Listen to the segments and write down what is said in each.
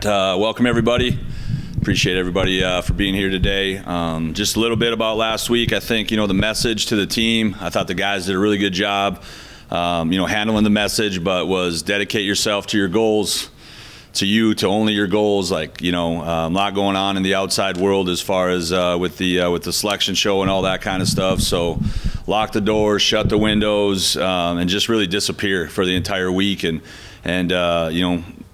right, welcome everybody. Appreciate everybody for being here today. Just a little bit about last week. I think, the message to the team, I thought the guys did a really good job, handling the message, but was dedicate yourself to your goals, to only your goals. A lot going on in the outside world as far as with the selection show and all that kind of stuff. So lock the doors, shut the windows, and just really disappear for the entire week and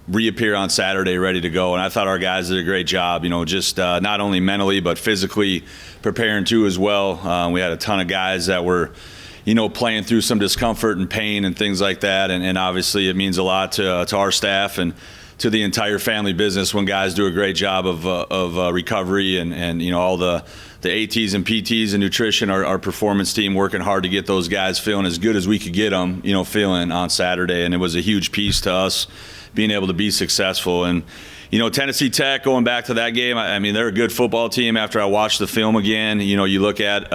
reappear on Saturday ready to go. And I thought our guys did a great job, just not only mentally but physically preparing too as well. We had a ton of guys that were playing through some discomfort and pain and things like that. And obviously it means a lot to our staff and to the entire family business when guys do a great job of recovery and all the ATs and PTs and nutrition, our performance team working hard to get those guys feeling as good as we could get them, feeling on Saturday. And it was a huge piece to us being able to be successful. And Tennessee Tech, going back to that game, I mean, they're a good football team. After I watched the film again, you look at,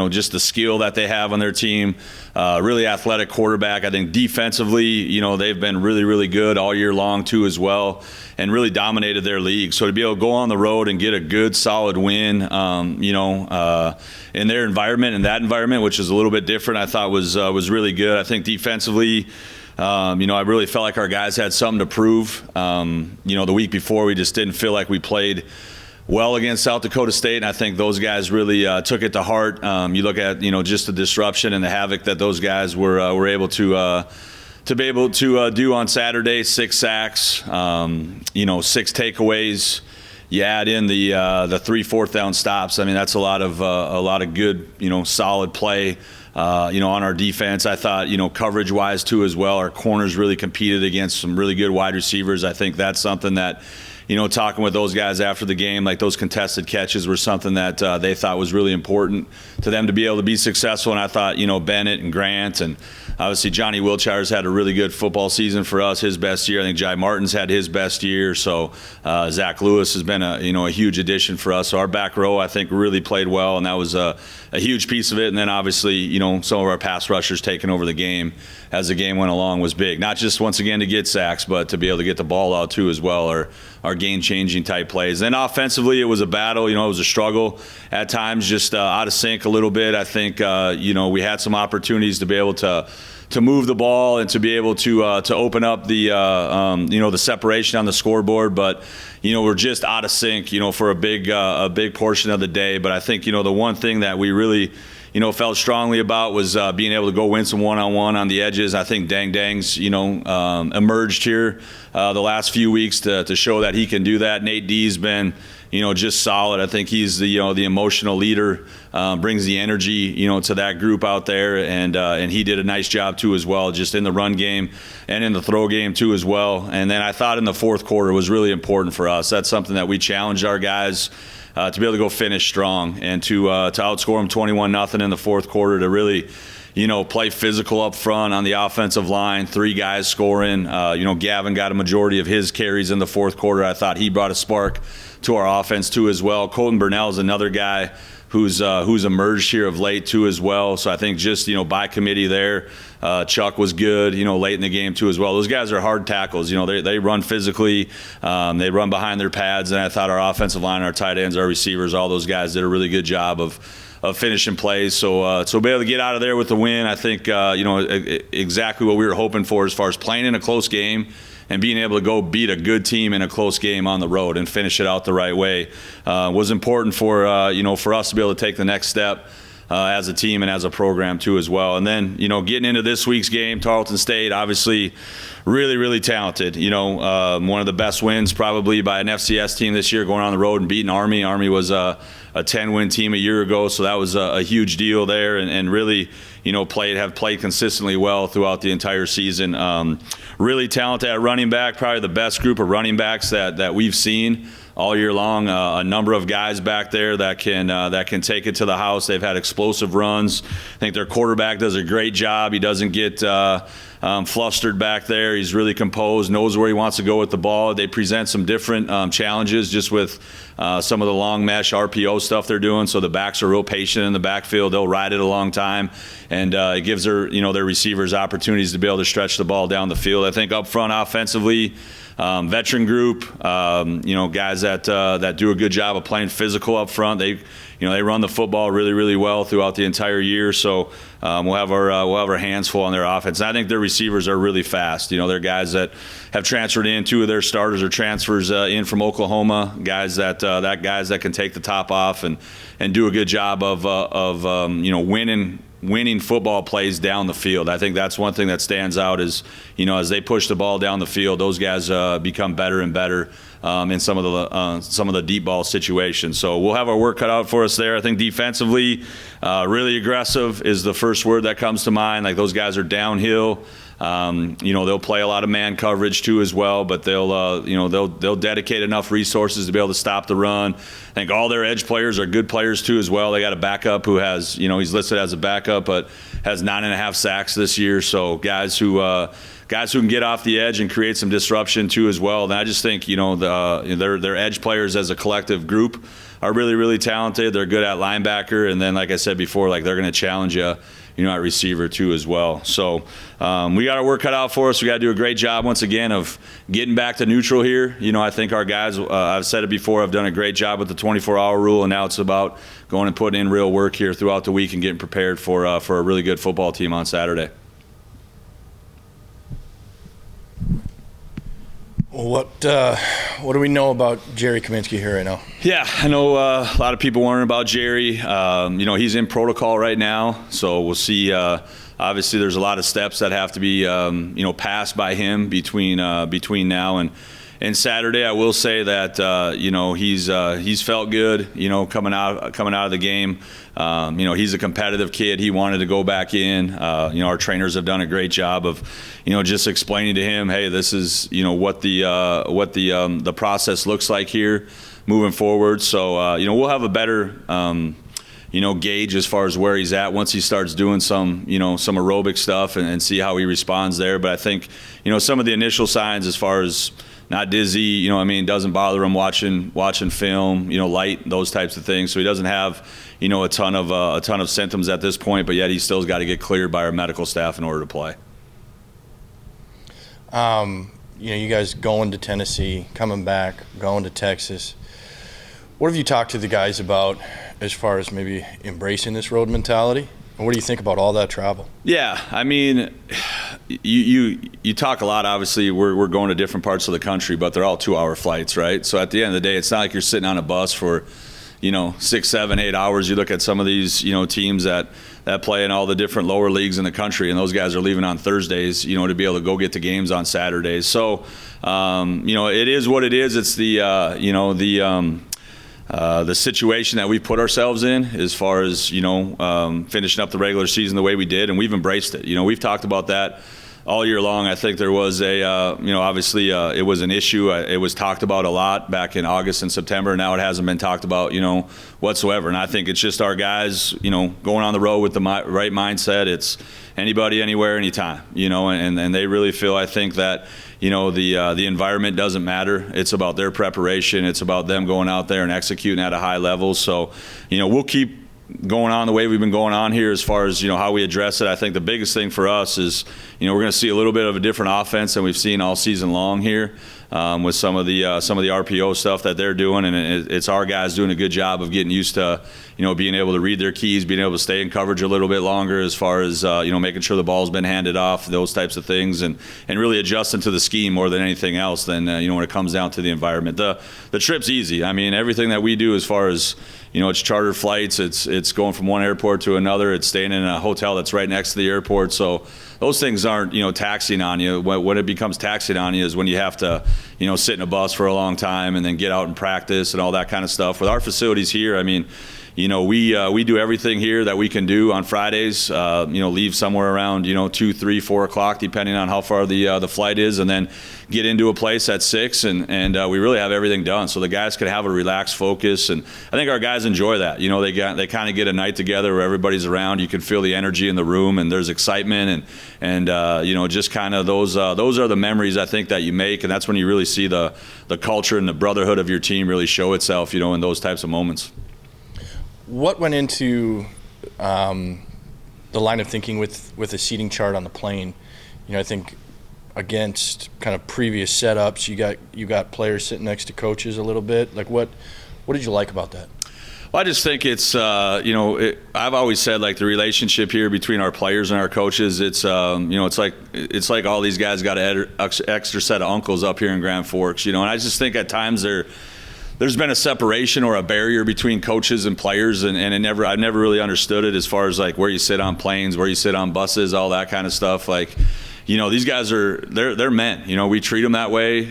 just the skill that they have on their team, really athletic quarterback. I think defensively, they've been really, really good all year long too as well, and really dominated their league. So to be able to go on the road and get a good, solid win, in their environment, in that environment, which is a little bit different, I thought was really good. I think defensively, I really felt like our guys had something to prove. The week before, we just didn't feel like we played well against South Dakota State, and I think those guys really took it to heart. You look at just the disruption and the havoc that those guys were able to be able to do on Saturday. 6 sacks, 6 takeaways. You add in the 3 fourth down stops. I mean, that's a lot of good solid play. On our defense. I thought, coverage-wise too as well, our corners really competed against some really good wide receivers. I think that's something that, talking with those guys after the game, like those contested catches were something that they thought was really important to them to be able to be successful. And I thought, Bennett and Grant and obviously Johnny Wiltshire's had a really good football season for us, his best year. I think Jai Martin's had his best year. So Zach Lewis has been a huge addition for us. So our back row, I think, really played well, and that was a huge piece of it. And then obviously, some of our pass rushers taking over the game as the game went along was big. Not just once again to get sacks, but to be able to get the ball out too as well, or our game-changing type plays. Then offensively, it was a battle. It was a struggle at times, just out of sync a little bit. I think we had some opportunities to be able to move the ball and to be able to open up the separation on the scoreboard, but we're just out of sync for a big portion of the day. But I think the one thing that we really felt strongly about was being able to go win some one-on-one on the edges. I think Deng's emerged here the last few weeks to show that he can do that. Nate D's been just solid. I think he's the emotional leader, brings the energy to that group out there, and he did a nice job too as well, just in the run game and in the throw game too as well. And then I thought in the fourth quarter was really important for us. That's something that we challenged our guys to be able to go finish strong and to outscore them 21-0 in the fourth quarter, to really play physical up front on the offensive line. 3 guys scoring. Gavin got a majority of his carries in the fourth quarter. I thought he brought a spark to our offense too as well. Colton Burnell is another guy who's emerged here of late too as well. So I think just by committee there, Chuck was good late in the game too as well. Those guys are hard tackles. They run physically, they run behind their pads, and I thought our offensive line, our tight ends, our receivers, all those guys did a really good job of finishing plays. So be able to get out of there with the win, I think exactly what we were hoping for as far as playing in a close game and being able to go beat a good team in a close game on the road and finish it out the right way was important for for us to be able to take the next step as a team and as a program too as well. And then getting into this week's game, Tarleton State, obviously really, really talented. One of the best wins probably by an FCS team this year, going on the road and beating Army. Army was a 10-win team a year ago, so that was a huge deal there, and really have played consistently well throughout the entire season. Really talented at running back, probably the best group of running backs that we've seen all year long. A number of guys back there that can take it to the house. They've had explosive runs. I think their quarterback does a great job. He doesn't get flustered back there. He's really composed, knows where he wants to go with the ball. They present some different challenges just with some of the long mesh RPO stuff they're doing. So the backs are real patient in the backfield. They'll ride it a long time, and it gives their receivers opportunities to be able to stretch the ball down the field. I think up front offensively, veteran group, guys that do a good job of playing physical up front. They run the football really, really well throughout the entire year. So we'll have our hands full on their offense. And I think their receivers are really fast. They're guys that have transferred in. 2 of their starters are transfers in from Oklahoma. Guys that can take the top off and do a good job of winning football plays down the field. I think that's one thing that stands out is, as they push the ball down the field, those guys become better and better in some of the deep ball situations. So we'll have our work cut out for us there. I think defensively, really aggressive is the first word that comes to mind. Like, those guys are downhill. They'll play a lot of man coverage too as well, but they'll dedicate enough resources to be able to stop the run. I think all their edge players are good players too as well. They got a backup who has, he's listed as a backup, but has 9.5 sacks this year. So guys who can get off the edge and create some disruption too as well. And I just think, their edge players as a collective group are really, really talented. They're good at linebacker. And then, like I said before, they're going to challenge you, at receiver too as well. So we got our work cut out for us. We got to do a great job once again of getting back to neutral here. I think our guys, I've said it before, have done a great job with the 24-hour rule, and now it's about going and putting in real work here throughout the week and getting prepared for a really good football team on Saturday. What do we know about Jerry Kaminsky here right now? Yeah, I know a lot of people wondering about Jerry. He's in protocol right now, so we'll see. Obviously, there's a lot of steps that have to be passed by him between now and Saturday. I will say that he's felt good. Coming out of the game. He's a competitive kid. He wanted to go back in. Our trainers have done a great job of, just explaining to him, hey, this is what the process looks like here moving forward. So we'll have a better gauge as far as where he's at once he starts doing some aerobic stuff and see how he responds there. But I think some of the initial signs as far as not dizzy, doesn't bother him watching film, light, those types of things. So he doesn't have, a ton of symptoms at this point, but yet he still's got to get cleared by our medical staff in order to play. You guys going to Tennessee, coming back, going to Texas. What have you talked to the guys about as far as maybe embracing this road mentality? And what do you think about all that travel? Yeah, you talk a lot. Obviously, we're going to different parts of the country, but they're all 2-hour flights, right? So at the end of the day, it's not like you're sitting on a bus for 6, 7, 8 hours. You look at some of these teams that play in all the different lower leagues in the country, and those guys are leaving on Thursdays to be able to go get the games on Saturdays. So it is what it is. It's the situation that we put ourselves in as far as finishing up the regular season the way we did, and we've embraced it. We've talked about that all year long. I think there was obviously it was an issue. It was talked about a lot back in August and September. Now it hasn't been talked about whatsoever. And I think it's just our guys going on the road with the right mindset. It's anybody, anywhere, anytime. And they really feel, I think, that the environment doesn't matter. It's about their preparation. It's about them going out there and executing at a high level. So, we'll keep going on the way we've been going on here as far as how we address it. I think the biggest thing for us is we're going to see a little bit of a different offense than we've seen all season long here with some of the RPO stuff that they're doing, and it's our guys doing a good job of getting used to being able to read their keys, being able to stay in coverage a little bit longer as far as making sure the ball's been handed off, those types of things, and really adjusting to the scheme more than anything else. Then when it comes down to the environment, the trip's easy. Everything that we do as far as it's charter flights, it's going from one airport to another, it's staying in a hotel that's right next to the airport. So those things aren't taxing on you. When it becomes taxing on you is when you have to sit in a bus for a long time and then get out and practice and all that kind of stuff. With our facilities here, we do everything here that we can do on Fridays. Leave somewhere around 2, 3, 4 o'clock, depending on how far the flight is, and then get into a place at 6, and we really have everything done. So the guys can have a relaxed focus, and I think our guys enjoy that. They kind of get a night together where everybody's around. You can feel the energy in the room, and there's excitement, and just kind of those are the memories I think that you make, and that's when you really see the culture and the brotherhood of your team really show itself, in those types of moments. What went into the line of thinking with the seating chart on the plane? I think against kind of previous setups? You got players sitting next to coaches a little bit. Like what did you like about that? Well, I just think it's I've always said like the relationship here between our players and our coaches. It's it's like all these guys got an extra set of uncles up here in Grand Forks. And I just think at times there's been a separation or a barrier between coaches and players, and I never really understood it as far as like where you sit on planes, where you sit on buses, all that kind of stuff. Like, these guys they're men. We treat them that way.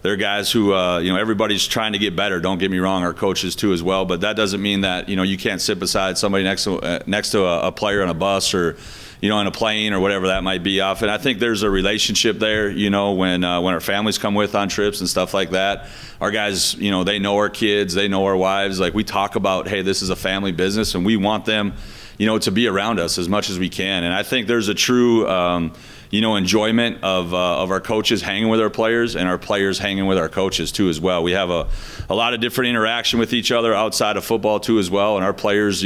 They're guys who everybody's trying to get better. Don't get me wrong, our coaches too as well. But that doesn't mean that you can't sit beside somebody next to a player on a bus or on a plane or whatever that might be. Often I think there's a relationship there. When our families come with on trips and stuff like that, our guys they know our kids, they know our wives. Like we talk about, hey, this is a family business, and we want them to be around us as much as we can. And I think there's a true enjoyment of our coaches hanging with our players and our players hanging with our coaches too as well. We have a lot of different interaction with each other outside of football too as well, and our players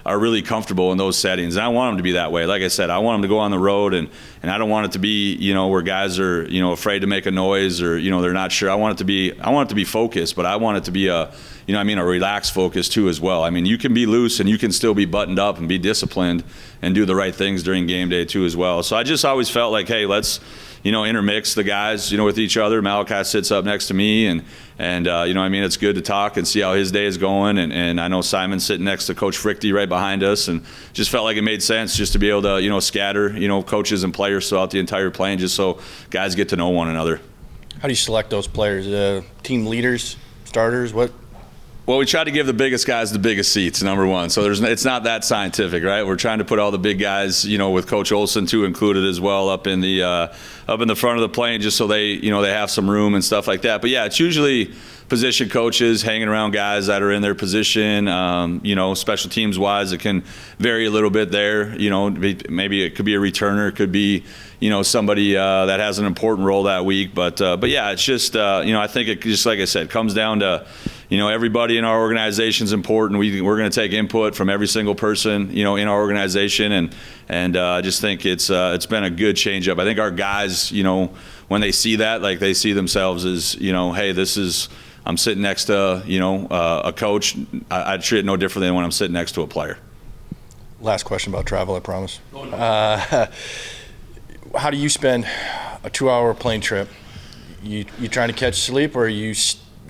are really comfortable in those settings. And I want them to be that way. Like I said, I want them to go on the road, and I don't want it to be where guys are afraid to make a noise or they're not sure. I want it to be focused, but I want it to be a relaxed focus too as well. I mean, you can be loose and you can still be buttoned up and be disciplined and do the right things during game day too as well. So I just always felt like, hey, let's intermix the guys with each other. Malachi sits up next to me, and it's good to talk and see how his day is going. And I know Simon's sitting next to Coach Fruechte right behind us, and just felt like it made sense just to be able to scatter coaches and players throughout the entire plane, just so guys get to know one another. How do you select those players? Team leaders, starters, what? Well, we try to give the biggest guys the biggest seats, number one. So it's not that scientific, right? We're trying to put all the big guys, with Coach Olson too included as well, up in the front of the plane, just so they have some room and stuff like that. But yeah, it's usually position coaches hanging around guys that are in their position. Special teams wise, it can vary a little bit there. Maybe it could be a returner, it could be somebody that has an important role that week. But yeah, it's just I think it just, like I said, comes down to everybody in our organization is important. We're going to take input from every single person in our organization, and I just think it's been a good change up. I think our guys when they see that, like they see themselves as hey, I'm sitting next to a coach. I treat it no different than when I'm sitting next to a player. Last question about travel, I promise. How do you spend a 2-hour plane trip? You trying to catch sleep, or you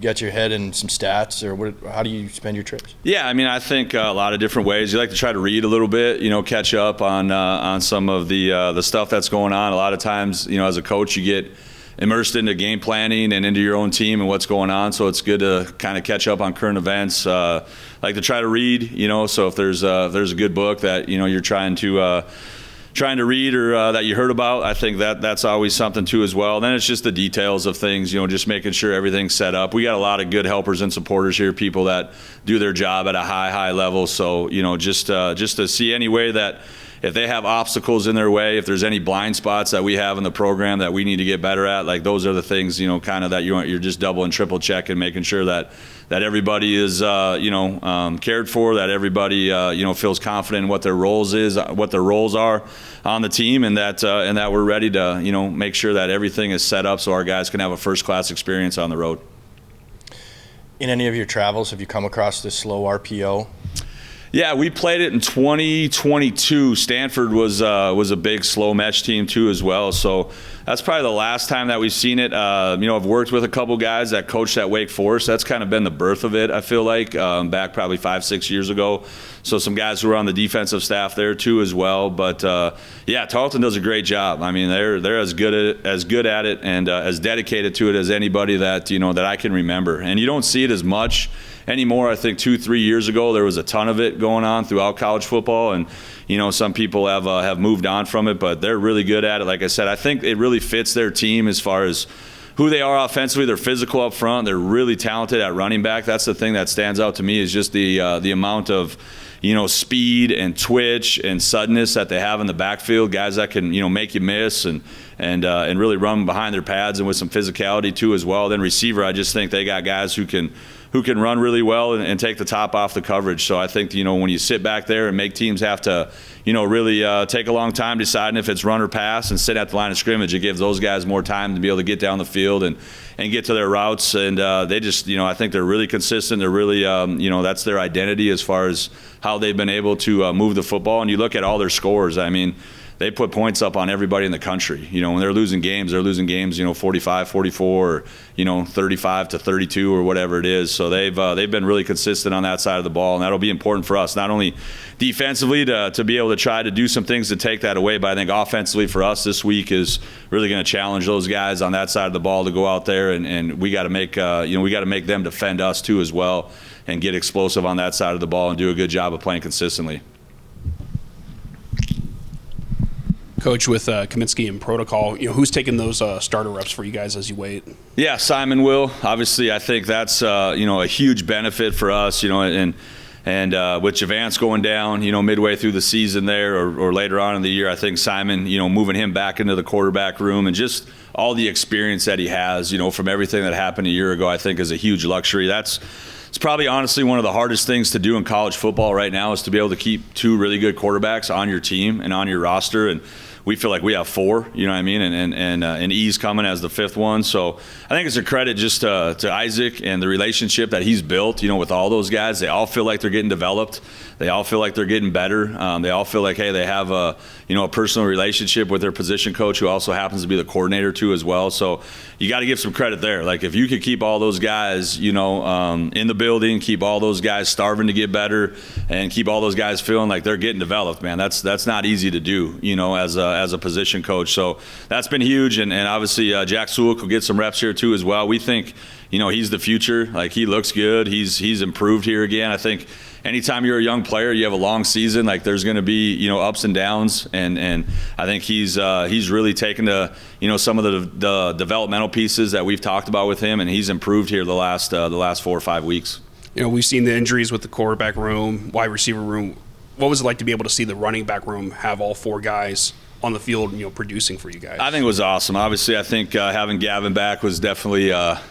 got your head in some stats, or how do you spend your trips? Yeah, I think a lot of different ways. You like to try to read a little bit, catch up on some of the stuff that's going on. A lot of times, as a coach, you get immersed into game planning and into your own team and what's going on, so it's good to kind of catch up on current events. Like to try to read, so if there's a good book that you're trying to read or that you heard about, I think that's always something too as well. Then it's just the details of things, just making sure everything's set up. We got a lot of good helpers and supporters here, people that do their job at a high level. So just to see any way that if they have obstacles in their way, if there's any blind spots that we have in the program that we need to get better at, like those are the things kind of that you're just double and triple checking, making sure that everybody is cared for, that everybody feels confident in what their roles are on the team, and that we're ready to make sure that everything is set up so our guys can have a first class experience on the road. In any of your travels, have you come across this slow RPO? Yeah, we played it in 2022. Stanford was a big slow match team too as well. So that's probably the last time that we've seen it. I've worked with a couple guys that coached at Wake Forest. That's kind of been the birth of it, I feel like, back probably 5-6 years ago. So some guys who were on the defensive staff there too as well. But yeah, Tarleton does a great job. They're as good at it and as dedicated to it as anybody that that I can remember. And you don't see it as much anymore. I think 2-3 years ago there was a ton of it going on throughout college football, and some people have moved on from it, but they're really good at it. Like I said, I think it really fits their team as far as who they are offensively. They're physical up front. They're really talented at running back. That's the thing that stands out to me, is just the amount of speed and twitch and suddenness that they have in the backfield. Guys that can make you miss and really run behind their pads and with some physicality too as well. Then receiver, I just think they got guys who can run really well and take the top off the coverage. So I think, when you sit back there and make teams have to, really take a long time deciding if it's run or pass and sit at the line of scrimmage, it gives those guys more time to be able to get down the field and get to their routes. And they just, I think they're really consistent. They're really, that's their identity as far as how they've been able to move the football. And you look at all their scores, I mean, they put points up on everybody in the country. When they're losing games, 45, 44, or, 35 to 32 or whatever it is. So they've been really consistent on that side of the ball, and that'll be important for us, not only defensively to be able to try to do some things to take that away, but I think offensively for us this week is really going to challenge those guys on that side of the ball to go out there, and we got to make them defend us too as well and get explosive on that side of the ball and do a good job of playing consistently. Coach, with Kaminsky and protocol, who's taking those starter reps for you guys as you wait? Yeah, Simon will. Obviously, I think that's a huge benefit for us. And with Javance going down, midway through the season there or later on in the year, I think Simon, moving him back into the quarterback room and just all the experience that he has, from everything that happened a year ago, I think is a huge luxury. It's probably honestly one of the hardest things to do in college football right now is to be able to keep two really good quarterbacks on your team and on your roster. And we feel like we have four, you know what I mean? And E's coming as the fifth one. So I think it's a credit just to Isaac and the relationship that he's built, with all those guys. They all feel like they're getting developed. They all feel like they're getting better. They all feel like, hey, they have a personal relationship with their position coach who also happens to be the coordinator too as well. So you got to give some credit there. Like if you could keep all those guys, in the building, keep all those guys starving to get better and keep all those guys feeling like they're getting developed, man, that's not easy to do, as a position coach. So that's been huge. And obviously Jack Sulik will get some reps here too as well. We think, he's the future. Like he looks good. He's improved here again. I think anytime you're a young player, you have a long season, like there's going to be, ups and downs. And I think he's really taken to, some of the developmental pieces that we've talked about with him, and he's improved here the last 4 or 5 weeks. We've seen the injuries with the quarterback room, wide receiver room. What was it like to be able to see the running back room have all four guys on the field, producing for you guys? I think it was awesome. Obviously, I think having Gavin back was definitely a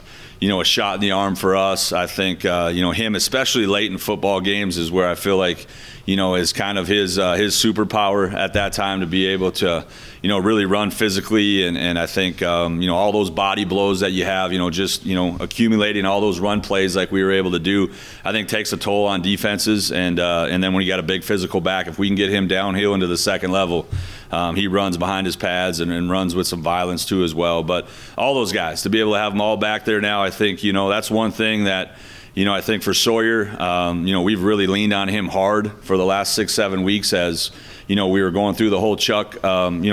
shot in the arm for us. I think, him, especially late in football games, is where I feel like, is kind of his superpower at that time to be able to, really run physically. And I think, all those body blows that you have, just, accumulating all those run plays like we were able to do, I think takes a toll on defenses. And then when you got a big physical back, if we can get him downhill into the second level, he runs behind his pads and runs with some violence too as well. But all those guys, to be able to have them all back there now, I think, that's one thing that, I think for Sawyer, we've really leaned on him hard for the last 6-7 weeks as, we were going through the whole Chuck,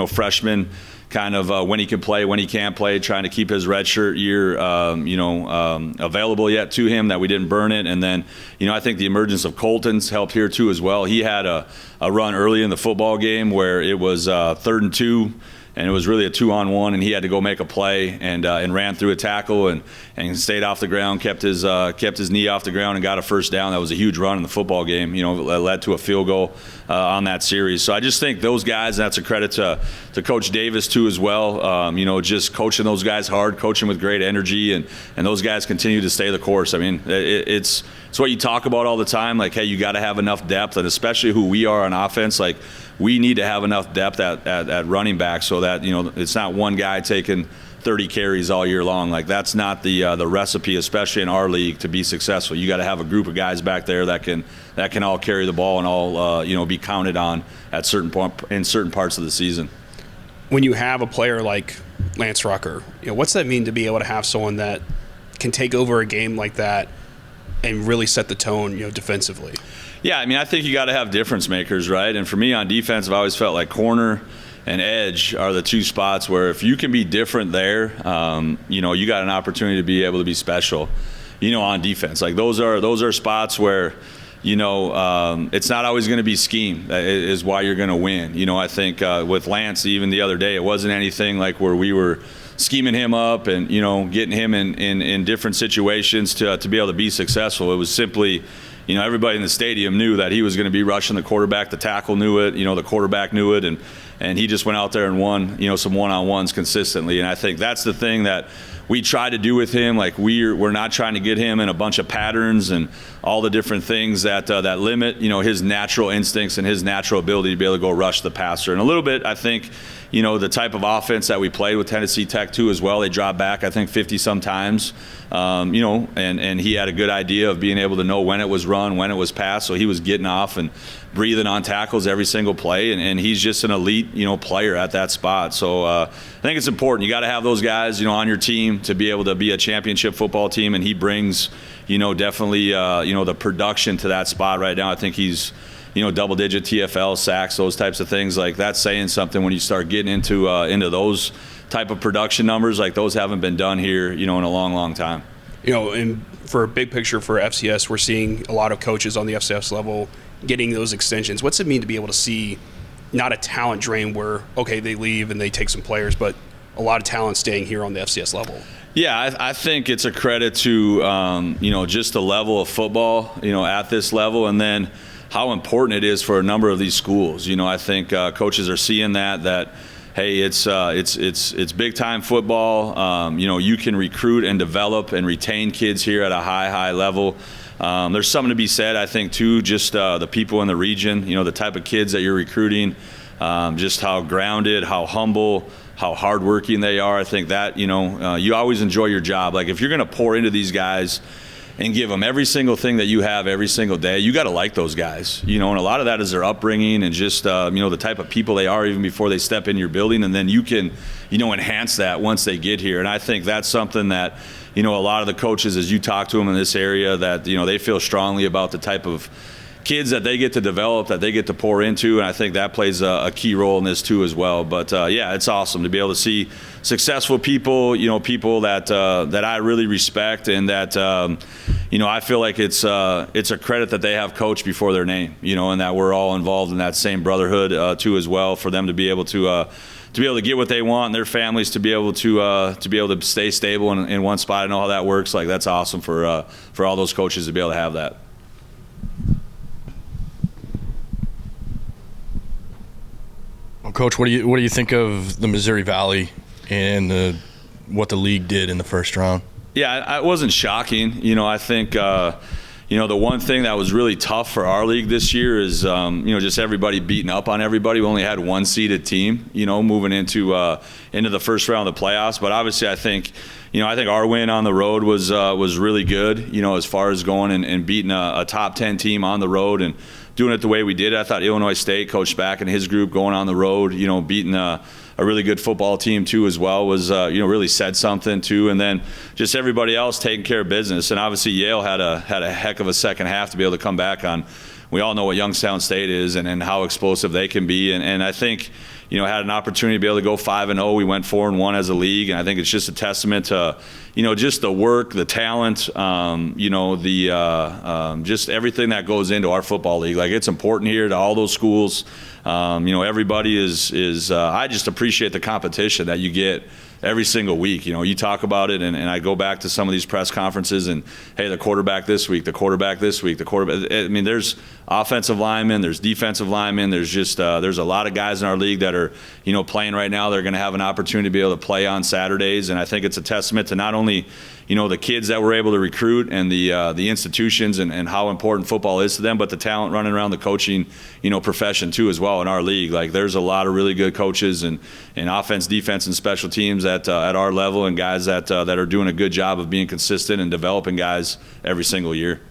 freshman kind of when he can play, when he can't play, trying to keep his redshirt year, available yet to him, that we didn't burn it. And then, I think the emergence of Colton's helped here too as well. He had a run early in the football game where it was 3rd and 2. And it was really a 2-on-1, and he had to go make a play and ran through a tackle and stayed off the ground, kept his knee off the ground and got a first down. That was a huge run in the football game. It led to a field goal on that series. So I just think those guys, and that's a credit to Coach Davis too as well. Just coaching those guys hard, coaching with great energy, and those guys continue to stay the course. I mean, it's what you talk about all the time. Like, hey, you got to have enough depth, and especially who we are on offense. Like, we need to have enough depth at running back so that it's not one guy taking 30 carries all year long. Like, that's not the recipe, especially in our league, to be successful. You got to have a group of guys back there that can all carry the ball and all be counted on in certain parts of the season. When you have a player like Lance Rucker, what's that mean to be able to have someone that can take over a game like that and really set the tone, defensively? Yeah, I mean, I think you got to have difference makers, right? And for me on defense, I've always felt like corner and edge are the two spots where if you can be different there, you got an opportunity to be able to be special, on defense. Like those are spots where, it's not always going to be scheme that is why you're going to win. I think with Lance, even the other day, it wasn't anything like where we were scheming him up and, getting him in different situations to be able to be successful. It was simply, everybody in the stadium knew that he was going to be rushing the quarterback. The tackle knew it, the quarterback knew it, and he just went out there and won, some one-on-ones consistently. And I think that's the thing that we try to do with him. Like we're not trying to get him in a bunch of patterns and all the different things that that limit, his natural instincts and his natural ability to be able to go rush the passer. And a little bit, I think, the type of offense that we played with Tennessee Tech too as well. They dropped back, I think, 50 some times, and he had a good idea of being able to know when it was run, when it was pass. So he was getting off and breathing on tackles every single play, and he's just an elite, player at that spot. So I think it's important. You got to have those guys, on your team to be able to be a championship football team, and he brings, definitely, the production to that spot right now. I think he's, double-digit TFL sacks, those types of things. Like that's saying something when you start getting into those type of production numbers. Like those haven't been done here, in a long, long time. And for a big picture for FCS, we're seeing a lot of coaches on the FCS level getting those extensions. What's it mean to be able to see not a talent drain where, okay, they leave and they take some players, but a lot of talent staying here on the FCS level? Yeah, I think it's a credit to, just the level of football, at this level, and then how important it is for a number of these schools. I think coaches are seeing that hey, it's big time football. You can recruit and develop and retain kids here at a high level. There's something to be said, I think, too, just the people in the region, the type of kids that you're recruiting, just how grounded, how humble, how hardworking they are. I think that, you always enjoy your job. Like if you're going to pour into these guys and give them every single thing that you have every single day, you got to like those guys, and a lot of that is their upbringing and just, the type of people they are even before they step in your building. And then you can, enhance that once they get here. And I think that's something that, a lot of the coaches, as you talk to them in this area, that, they feel strongly about the type of kids that they get to develop, that they get to pour into, and I think that plays a key role in this too as well. But yeah, it's awesome to be able to see successful people, people that I really respect, and that I feel like it's a credit that they have coach before their name, and that we're all involved in that same brotherhood too as well, for them to be able to get what they want, and their families to be able to stay stable in one spot. I know how that works. Like that's awesome for all those coaches to be able to have that. Well, Coach, what do you think of the Missouri Valley and what the league did in the first round? Yeah, it wasn't shocking. I think the one thing that was really tough for our league this year is just everybody beating up on everybody. We only had one seeded team, moving into the first round of the playoffs. But obviously, I think our win on the road was really good. As far as going and beating a top 10 team on the road and doing it the way we did. I thought Illinois State, Coach Spack and his group going on the road, beating a really good football team too as well was really said something too. And then just everybody else taking care of business. And obviously Yale had a heck of a second half to be able to come back on. We all know what Youngstown State is and how explosive they can be. And I think, had an opportunity to be able to go 5-0. We went 4-1 as a league. And I think it's just a testament to, just the work, the talent, just everything that goes into our football league. Like it's important here to all those schools. Everybody is I just appreciate the competition that you get every single week. You talk about it, and I go back to some of these press conferences and, hey, the quarterback this week, the quarterback this week, the quarterback. I mean, there's offensive linemen, there's defensive linemen, there's just there's a lot of guys in our league that are, playing right now. They're going to have an opportunity to be able to play on Saturdays, and I think it's a testament to not only the kids that we're able to recruit and the institutions and how important football is to them, but the talent running around the coaching, profession too as well in our league. Like there's a lot of really good coaches and offense, defense, and special teams at our level, and guys that are doing a good job of being consistent and developing guys every single year.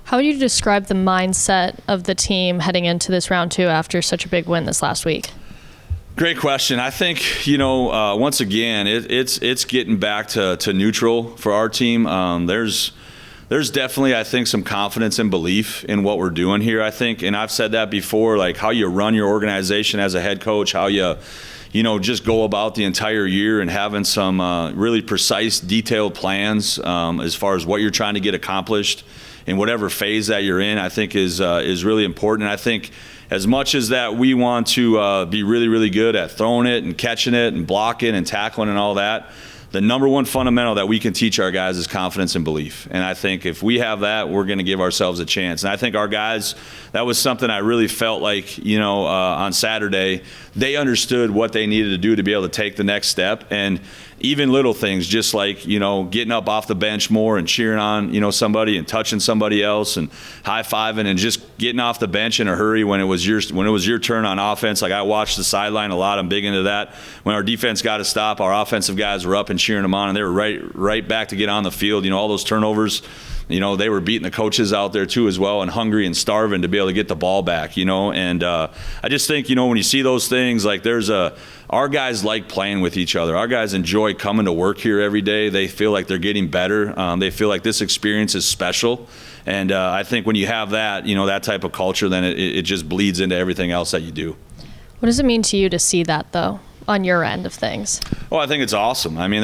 How would you describe the mindset of the team heading into this round two after such a big win this last week? Great question. I think, once again, it's getting back to neutral for our team. There's definitely, I think, some confidence and belief in what we're doing here, I think. And I've said that before, like how you run your organization as a head coach, how you just go about the entire year and having some really precise, detailed plans as far as what you're trying to get accomplished in whatever phase that you're in, I think is really important. And I think as much as that we want to be really, really good at throwing it and catching it and blocking and tackling and all that, the number one fundamental that we can teach our guys is confidence and belief. And I think if we have that, we're going to give ourselves a chance. And I think our guys, that was something I really felt like, on Saturday, they understood what they needed to do to be able to take the next step. And even little things, just like, getting up off the bench more and cheering on, somebody and touching somebody else and high-fiving and just getting off the bench in a hurry when it was your turn on offense. Like, I watched the sideline a lot. I'm big into that. When our defense got to stop, our offensive guys were up and cheering them on, and they were right back to get on the field. All those turnovers, they were beating the coaches out there too as well, and hungry and starving to be able to get the ball back, and I just think, when you see those things, like our guys like playing with each other. Our guys enjoy coming to work here every day. They feel like they're getting better. They feel like this experience is special. And I think when you have that, that type of culture, then it just bleeds into everything else that you do. What does it mean to you to see that, though, on your end of things? Well, I think it's awesome. I mean,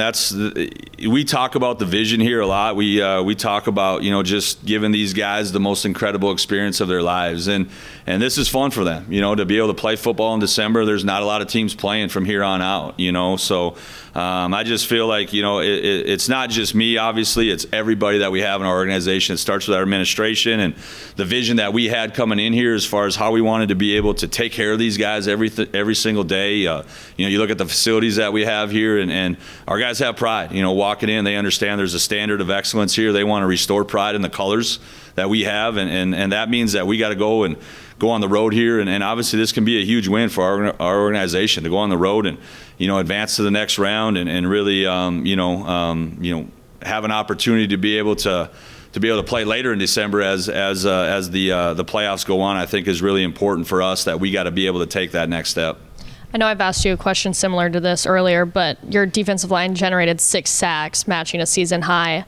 we talk about the vision here a lot. We talk about, just giving these guys the most incredible experience of their lives. And this is fun for them, to be able to play football in December. There's not a lot of teams playing from here on out, so I just feel like, it's not just me, obviously. It's everybody that we have in our organization. It starts with our administration and the vision that we had coming in here as far as how we wanted to be able to take care of these guys every single day. You look at the facilities that we have here, and our guys have pride. Walking in, they understand there's a standard of excellence here. They want to restore pride in the colors that we have, and that means that we got to go on the road here, and obviously this can be a huge win for our organization to go on the road and advance to the next round and really have an opportunity to be able to play later in December as the playoffs go on. I think is really important for us, that we got to be able to take that next step. I know I've asked you a question similar to this earlier, but your defensive line generated 6 sacks, matching a season high.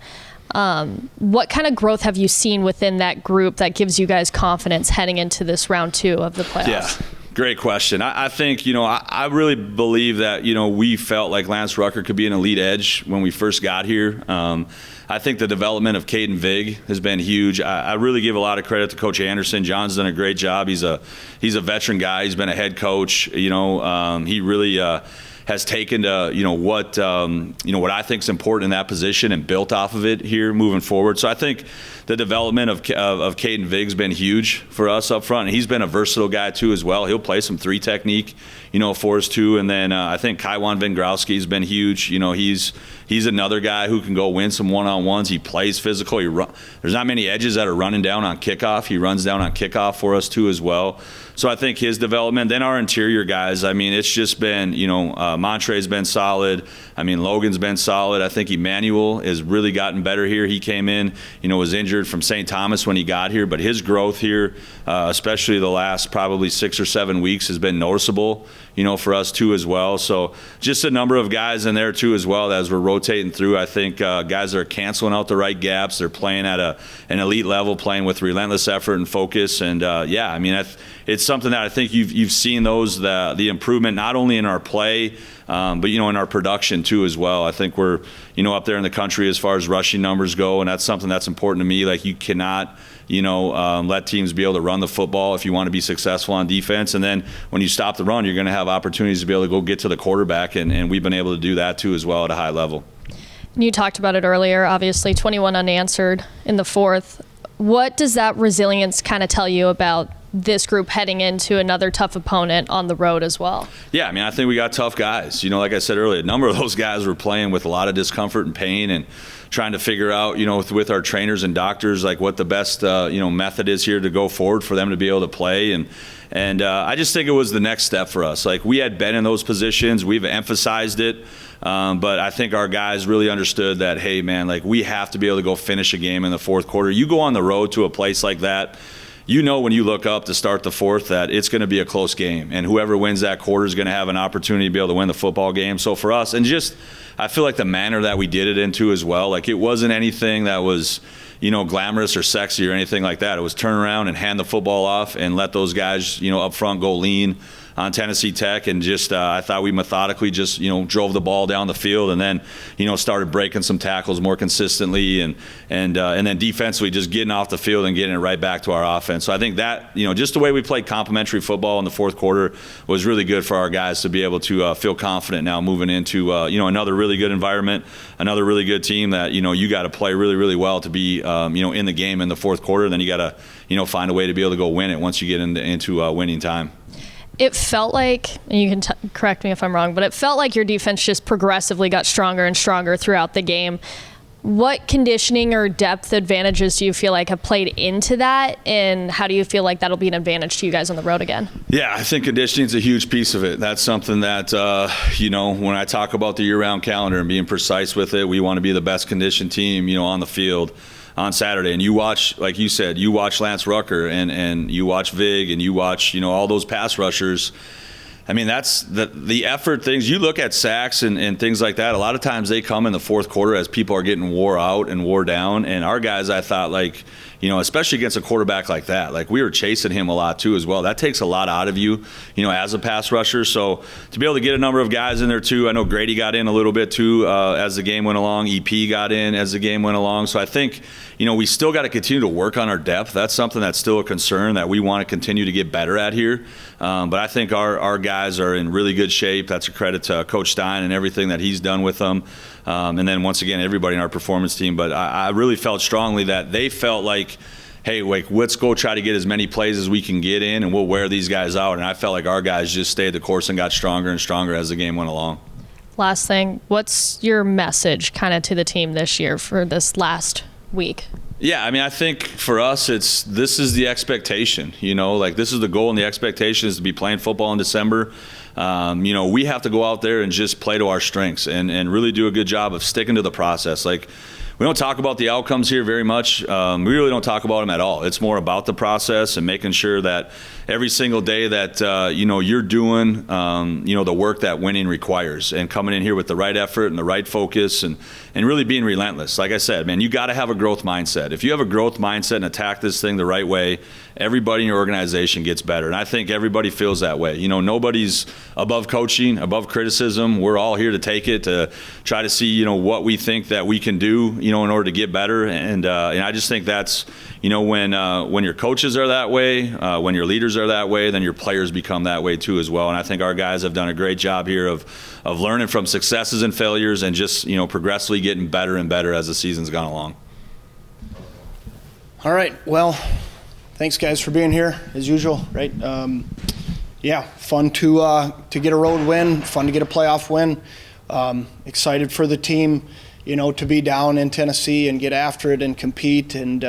What kind of growth have you seen within that group that gives you guys confidence heading into this round 2 of the playoffs? Yeah, great question. I think, I really believe that, we felt like Lance Rucker could be an elite edge when we first got here. I think the development of Caden Vig has been huge. I really give a lot of credit to Coach Anderson. John's done a great job. He's a veteran guy. He's been a head coach. He really has taken to what I think is important in that position and built off of it here moving forward. So I think the development of Caden Vig's been huge for us up front, and he's been a versatile guy too as well. He'll play some 3 technique, for us too. And then I think Kaiwan Vengrowski's been huge. He's another guy who can go win some one-on-ones. He plays physical. There's not many edges that are running down on kickoff. He runs down on kickoff for us too as well. So I think his development. Then our interior guys, I mean, it's just been, Montre's been solid. I mean, Logan's been solid. I think Emmanuel has really gotten better here. He came in, was injured from St. Thomas when he got here, but his growth here, especially the last probably 6 or 7 weeks, has been noticeable, for us too as well. So just a number of guys in there too as well as we're rotating through. I think guys are canceling out the right gaps. They're playing at an elite level, playing with relentless effort and focus. And I mean, it's something that I think you've seen the improvement not only in our play, but in our production too as well. I think we're up there in the country as far as rushing numbers go, and that's something that's important to me. Like, you cannot let teams be able to run the football if you want to be successful on defense. And then when you stop the run, you're going to have opportunities to be able to go get to the quarterback, and we've been able to do that too as well at a high level. You talked about it earlier, obviously 21 unanswered in the 4th. What does that resilience kind of tell you about this group heading into another tough opponent on the road as well? Yeah, I mean, I think we got tough guys. Like I said earlier, a number of those guys were playing with a lot of discomfort and pain, and trying to figure out, with our trainers and doctors, like what the best, method is here to go forward for them to be able to play. And I just think it was the next step for us. Like, we had been in those positions. We've emphasized it. But I think our guys really understood that, hey, man, like, we have to be able to go finish a game in the 4th quarter. You go on the road to a place like that, when you look up to start the 4th that it's going to be a close game, and whoever wins that quarter is going to have an opportunity to be able to win the football game. So for us, and just I feel like the manner that we did it into as well, like, it wasn't anything that was glamorous or sexy or anything like that. It was turn around and hand the football off and let those guys up front go lean. Tennessee Tech, and just I thought we methodically just drove the ball down the field, and then started breaking some tackles more consistently, and then defensively just getting off the field and getting it right back to our offense. So I think that just the way we played complementary football in the fourth quarter was really good for our guys to be able to feel confident now moving into another really good environment, another really good team that you got to play really, really well to be in the game in the fourth quarter. Then you got to find a way to be able to go win it once you get into winning time. It felt like, and you can correct me if I'm wrong, but it felt like your defense just progressively got stronger and stronger throughout the game. What conditioning or depth advantages do you feel like have played into that, and how do you feel like that'll be an advantage to you guys on the road again? Yeah, I think conditioning is a huge piece of it. That's something that, when I talk about the year-round calendar and being precise with it, we want to be the best conditioned team, on the field on Saturday. And you watch, like you said, you watch Lance Rucker and you watch Vig and you watch, all those pass rushers. I mean, that's the effort things. You look at sacks and things like that. A lot of times they come in the fourth quarter as people are getting wore out and wore down. And our guys, I thought, especially against a quarterback like that, we were chasing him a lot too as well. That takes a lot out of you, as a pass rusher. So to be able to get a number of guys in there too, I know Grady got in a little bit too as the game went along. EP got in as the game went along. So I think, we still got to continue to work on our depth. That's something that's still a concern that we want to continue to get better at here. But I think our guys are in really good shape. That's a credit to Coach Stein and everything that he's done with them. And then once again, everybody in our performance team. But I really felt strongly that they felt like, hey, let's go try to get as many plays as we can get in, and we'll wear these guys out. And I felt like our guys just stayed the course and got stronger and stronger as the game went along. Last thing, what's your message kind of to the team this year for this last week? Yeah, I mean, I think for us, this is the expectation, this is the goal, and the expectation is to be playing football in December. We have to go out there and just play to our strengths and really do a good job of sticking to the process. We don't talk about the outcomes here very much. We really don't talk about them at all. It's more about the process and making sure that every single day that, you're doing, the work that winning requires, and coming in here with the right effort and the right focus and really being relentless. Like I said, man, you got to have a growth mindset. If you have a growth mindset and attack this thing the right way, everybody in your organization gets better. And I think everybody feels that way. Nobody's above coaching, above criticism. We're all here to take it, to try to see, what we think that we can do, in order to get better. And I just think that's, when your coaches are that way, when your leaders are that way, then your players become that way too as well. And I think our guys have done a great job here of learning from successes and failures and just, progressively getting better and better as the season's gone along. All right. Well, thanks guys for being here as usual, right? Fun to get a road win, fun to get a playoff win. Excited for the team, to be down in Tennessee and get after it and compete and,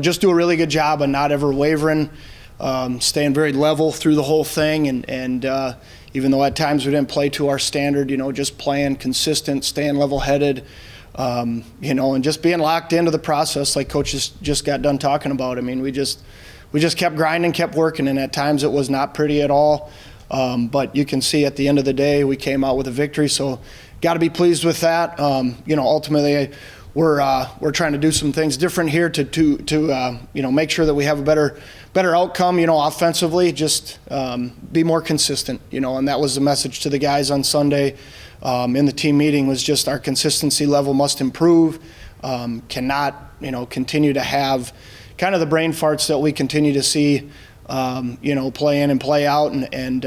just do a really good job of not ever wavering, staying very level through the whole thing. And even though at times we didn't play to our standard, just playing consistent, staying level-headed, and just being locked into the process like Coach just got done talking about. I mean, we just kept grinding, kept working, and at times it was not pretty at all. But you can see at the end of the day, we came out with a victory. So got to be pleased with that. Ultimately, we're trying to do some things different here to make sure that we have a better outcome, offensively, just be more consistent, and that was the message to the guys on Sunday in the team meeting, was just our consistency level must improve, cannot, continue to have kind of the brain farts that we continue to see, play in and play out and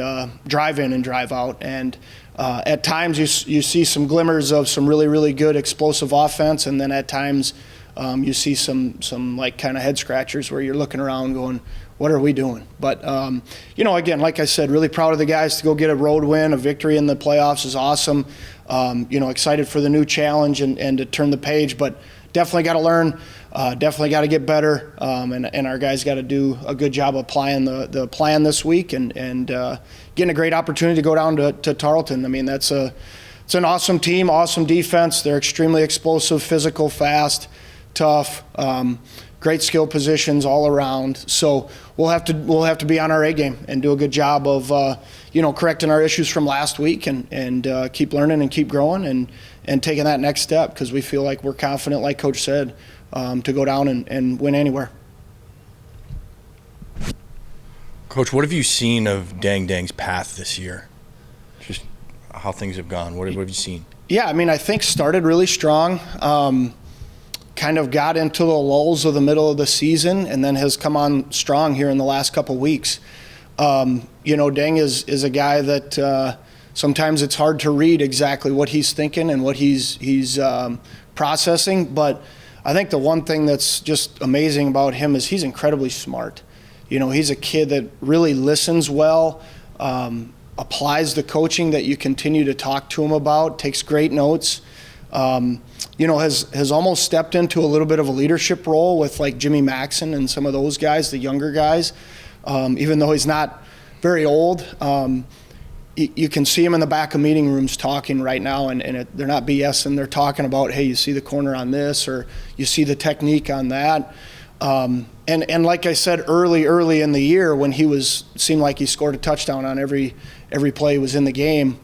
drive in and drive out. And at times you see some glimmers of some really, really good explosive offense, and then at times you see some like kind of head scratchers where you're looking around going, what are we doing? But, again, like I said, really proud of the guys to go get a road win. A victory in the playoffs is awesome. Excited for the new challenge and to turn the page, but definitely got to learn, definitely got to get better, and our guys got to do a good job applying the plan this week and getting a great opportunity to go down to Tarleton. I mean, it's an awesome team, awesome defense. They're extremely explosive, physical, fast, tough, great skill positions all around. So we'll have to be on our A game and do a good job of correcting our issues from last week and keep learning and keep growing and taking that next step, because we feel like we're confident, like Coach said, to go down and win anywhere. Coach, what have you seen of Deng's path this year? Just how things have gone. What have you seen? Yeah, I mean, I think started really strong. Kind of got into the lulls of the middle of the season, and then has come on strong here in the last couple weeks. Deng is a guy that sometimes it's hard to read exactly what he's thinking and what he's processing. But I think the one thing that's just amazing about him is he's incredibly smart. He's a kid that really listens well, applies the coaching that you continue to talk to him about, takes great notes. Has almost stepped into a little bit of a leadership role with like Jimmy Maxson and some of those guys, the younger guys. Even though he's not very old, you can see him in the back of meeting rooms talking right now, and they're not BSing. They're talking about, hey, you see the corner on this, or you see the technique on that. And like I said, early in the year when seemed like he scored a touchdown on every play he was in the game.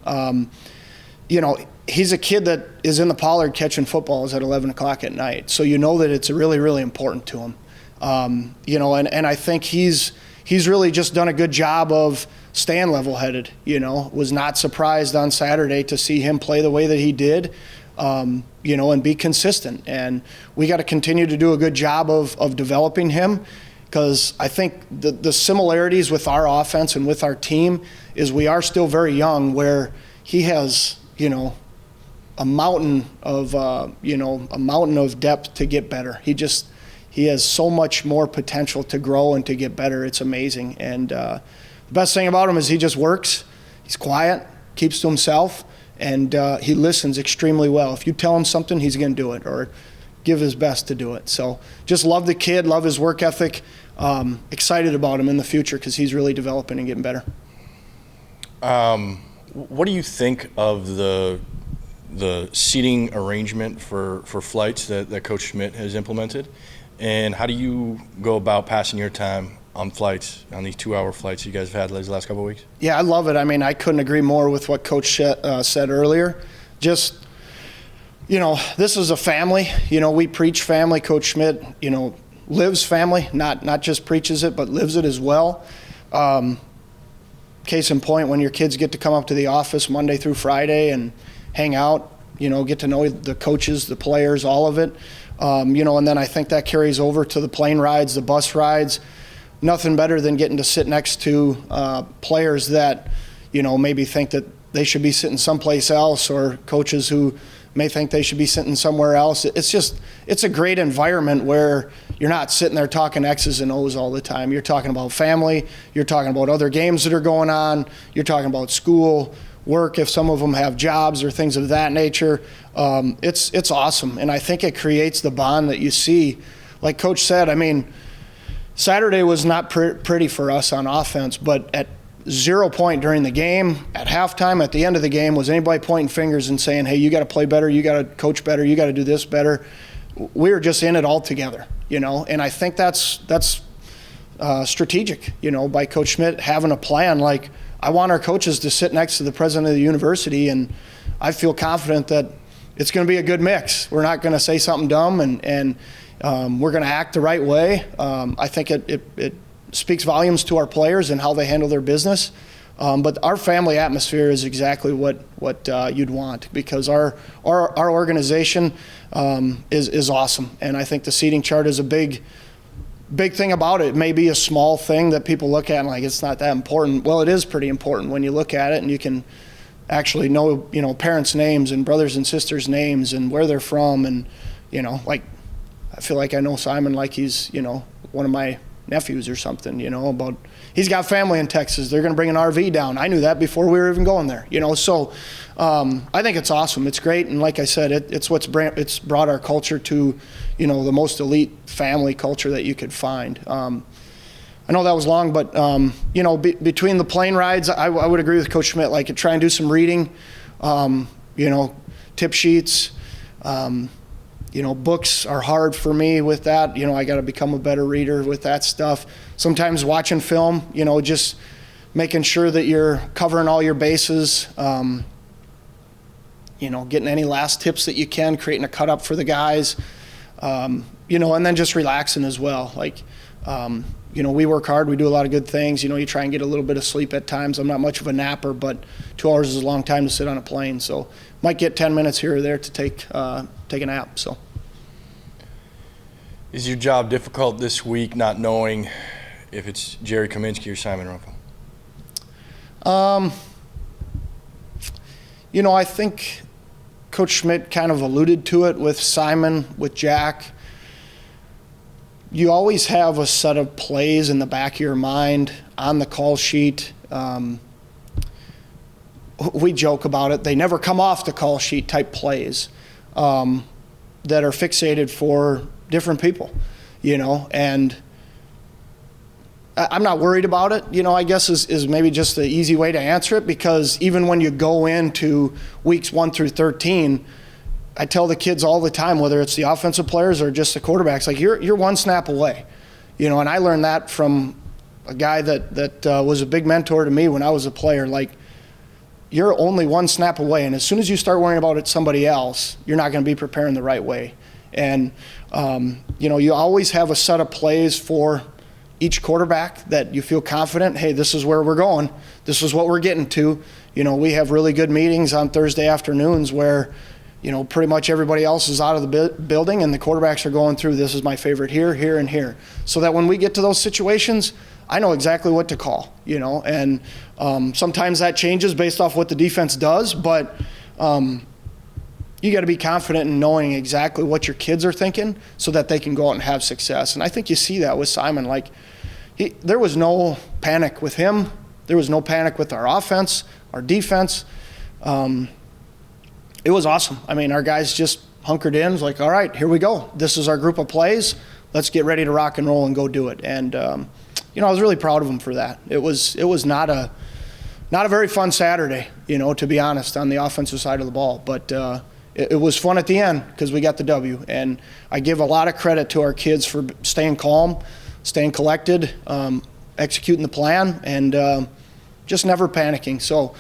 He's a kid that is in the Pollard catching footballs at 11 o'clock at night. So that it's really, really important to him. And I think he's really just done a good job of staying level-headed. Was not surprised on Saturday to see him play the way that he did, and be consistent. And we got to continue to do a good job of developing him, because I think the similarities with our offense and with our team is we are still very young, where he has, a mountain of depth to get better. He has so much more potential to grow and to get better. It's amazing. And the best thing about him is he just works. He's quiet, keeps to himself, and he listens extremely well. If you tell him something, he's going to do it, or give his best to do it. So just love the kid, love his work ethic. Excited about him in the future because he's really developing and getting better. What do you think of the seating arrangement for flights that Coach Schmidt has implemented? And how do you go about passing your time on flights, on these 2-hour flights you guys have had these last couple of weeks? Yeah, I love it. I mean, I couldn't agree more with what Coach said earlier. Just, this is a family. We preach family. Coach Schmidt, lives family, not just preaches it, but lives it as well. Case in point, when your kids get to come up to the office Monday through Friday and hang out, get to know the coaches, the players, all of it. And then I think that carries over to the plane rides, the bus rides. Nothing better than getting to sit next to players that, maybe think that they should be sitting someplace else, or coaches who may think they should be sitting somewhere else. It's a great environment where you're not sitting there talking X's and O's all the time. You're talking about family. You're talking about other games that are going on. You're talking about school, work, if some of them have jobs or things of that nature. It's awesome, and I think it creates the bond that you see. Like Coach said, I mean, Saturday was not pretty for us on offense, but at 0 point during the game, at halftime, at the end of the game, was anybody pointing fingers and saying, hey, you got to play better, you got to coach better, you got to do this better. We were just in it all together, and I think that's strategic, by Coach Schmidt having a plan. Like, I want our coaches to sit next to the president of the university, and I feel confident that it's going to be a good mix. We're not going to say something dumb, and we're going to act the right way. I think it speaks volumes to our players and how they handle their business. But our family atmosphere is exactly what you'd want, because our organization is awesome, and I think the seating chart is a big thing about it. It may be a small thing that people look at and like, it's not that important. Well, it is pretty important when you look at it, and you can actually know parents' names and brothers and sisters' names and where they're from, and like, I feel like I know Simon like he's one of my nephews or something, about he's got family in Texas. They're going to bring an RV down. I knew that before we were even going there, so I think it's awesome. It's great. And like I said, it's brought our culture to, the most elite family culture that you could find. I know that was long, but, between the plane rides, I would agree with Coach Schmidt, like, try and do some reading, tip sheets. Books are hard for me with that. I got to become a better reader with that stuff. Sometimes watching film, just making sure that you're covering all your bases, getting any last tips that you can, creating a cut up for the guys, and then just relaxing as well. Like, we work hard. We do a lot of good things. You try and get a little bit of sleep at times. I'm not much of a napper, but 2 hours is a long time to sit on a plane. So might get 10 minutes here or there to take a nap. So. Is your job difficult this week, not knowing if it's Jerry Kaminsky or Simon Runkle? I think Coach Schmidt kind of alluded to it with Simon, with Jack. You always have a set of plays in the back of your mind on the call sheet. We joke about it. They never come off the call sheet type plays that are fixated for different people, and I'm not worried about it, I guess is maybe just the easy way to answer it, because even when you go into weeks 1 through 13, I tell the kids all the time, whether it's the offensive players or just the quarterbacks, like you're one snap away, and I learned that from a guy that was a big mentor to me when I was a player. Like, you're only one snap away, and as soon as you start worrying about it somebody else, you're not going to be preparing the right way. And you always have a set of plays for each quarterback that you feel confident, hey, this is where we're going. This is what we're getting to. We have really good meetings on Thursday afternoons where, pretty much everybody else is out of the building and the quarterbacks are going through, this is my favorite here, here, and here. So that when we get to those situations, I know exactly what to call, and sometimes that changes based off what the defense does, but you got to be confident in knowing exactly what your kids are thinking so that they can go out and have success. And I think you see that with Simon. Like, there was no panic with him. There was no panic with our offense, our defense. It was awesome. I mean, our guys just hunkered in. It was like, all right, here we go. This is our group of plays. Let's get ready to rock and roll and go do it. And, I was really proud of them for that. It was not a very fun Saturday, to be honest, on the offensive side of the ball. But it was fun at the end because we got the W. And I give a lot of credit to our kids for staying calm, staying collected, executing the plan, and just never panicking. So,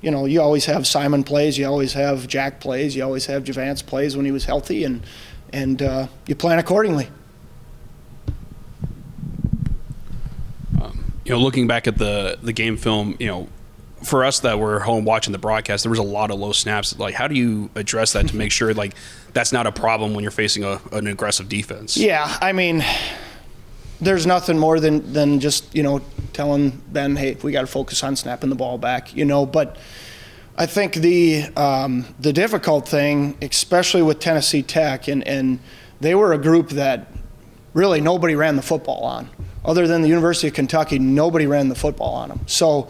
you always have Simon plays, you always have Jack plays, you always have Javance plays when he was healthy, and you plan accordingly. Looking back at the game film, for us that were home watching the broadcast, there was a lot of low snaps. Like, how do you address that to make sure like that's not a problem when you're facing an aggressive defense? Yeah, I mean, there's nothing more than just telling Ben, hey, we got to focus on snapping the ball back. But I think the difficult thing, especially with Tennessee Tech, and they were a group that really nobody ran the football on. Other than the University of Kentucky, nobody ran the football on them. So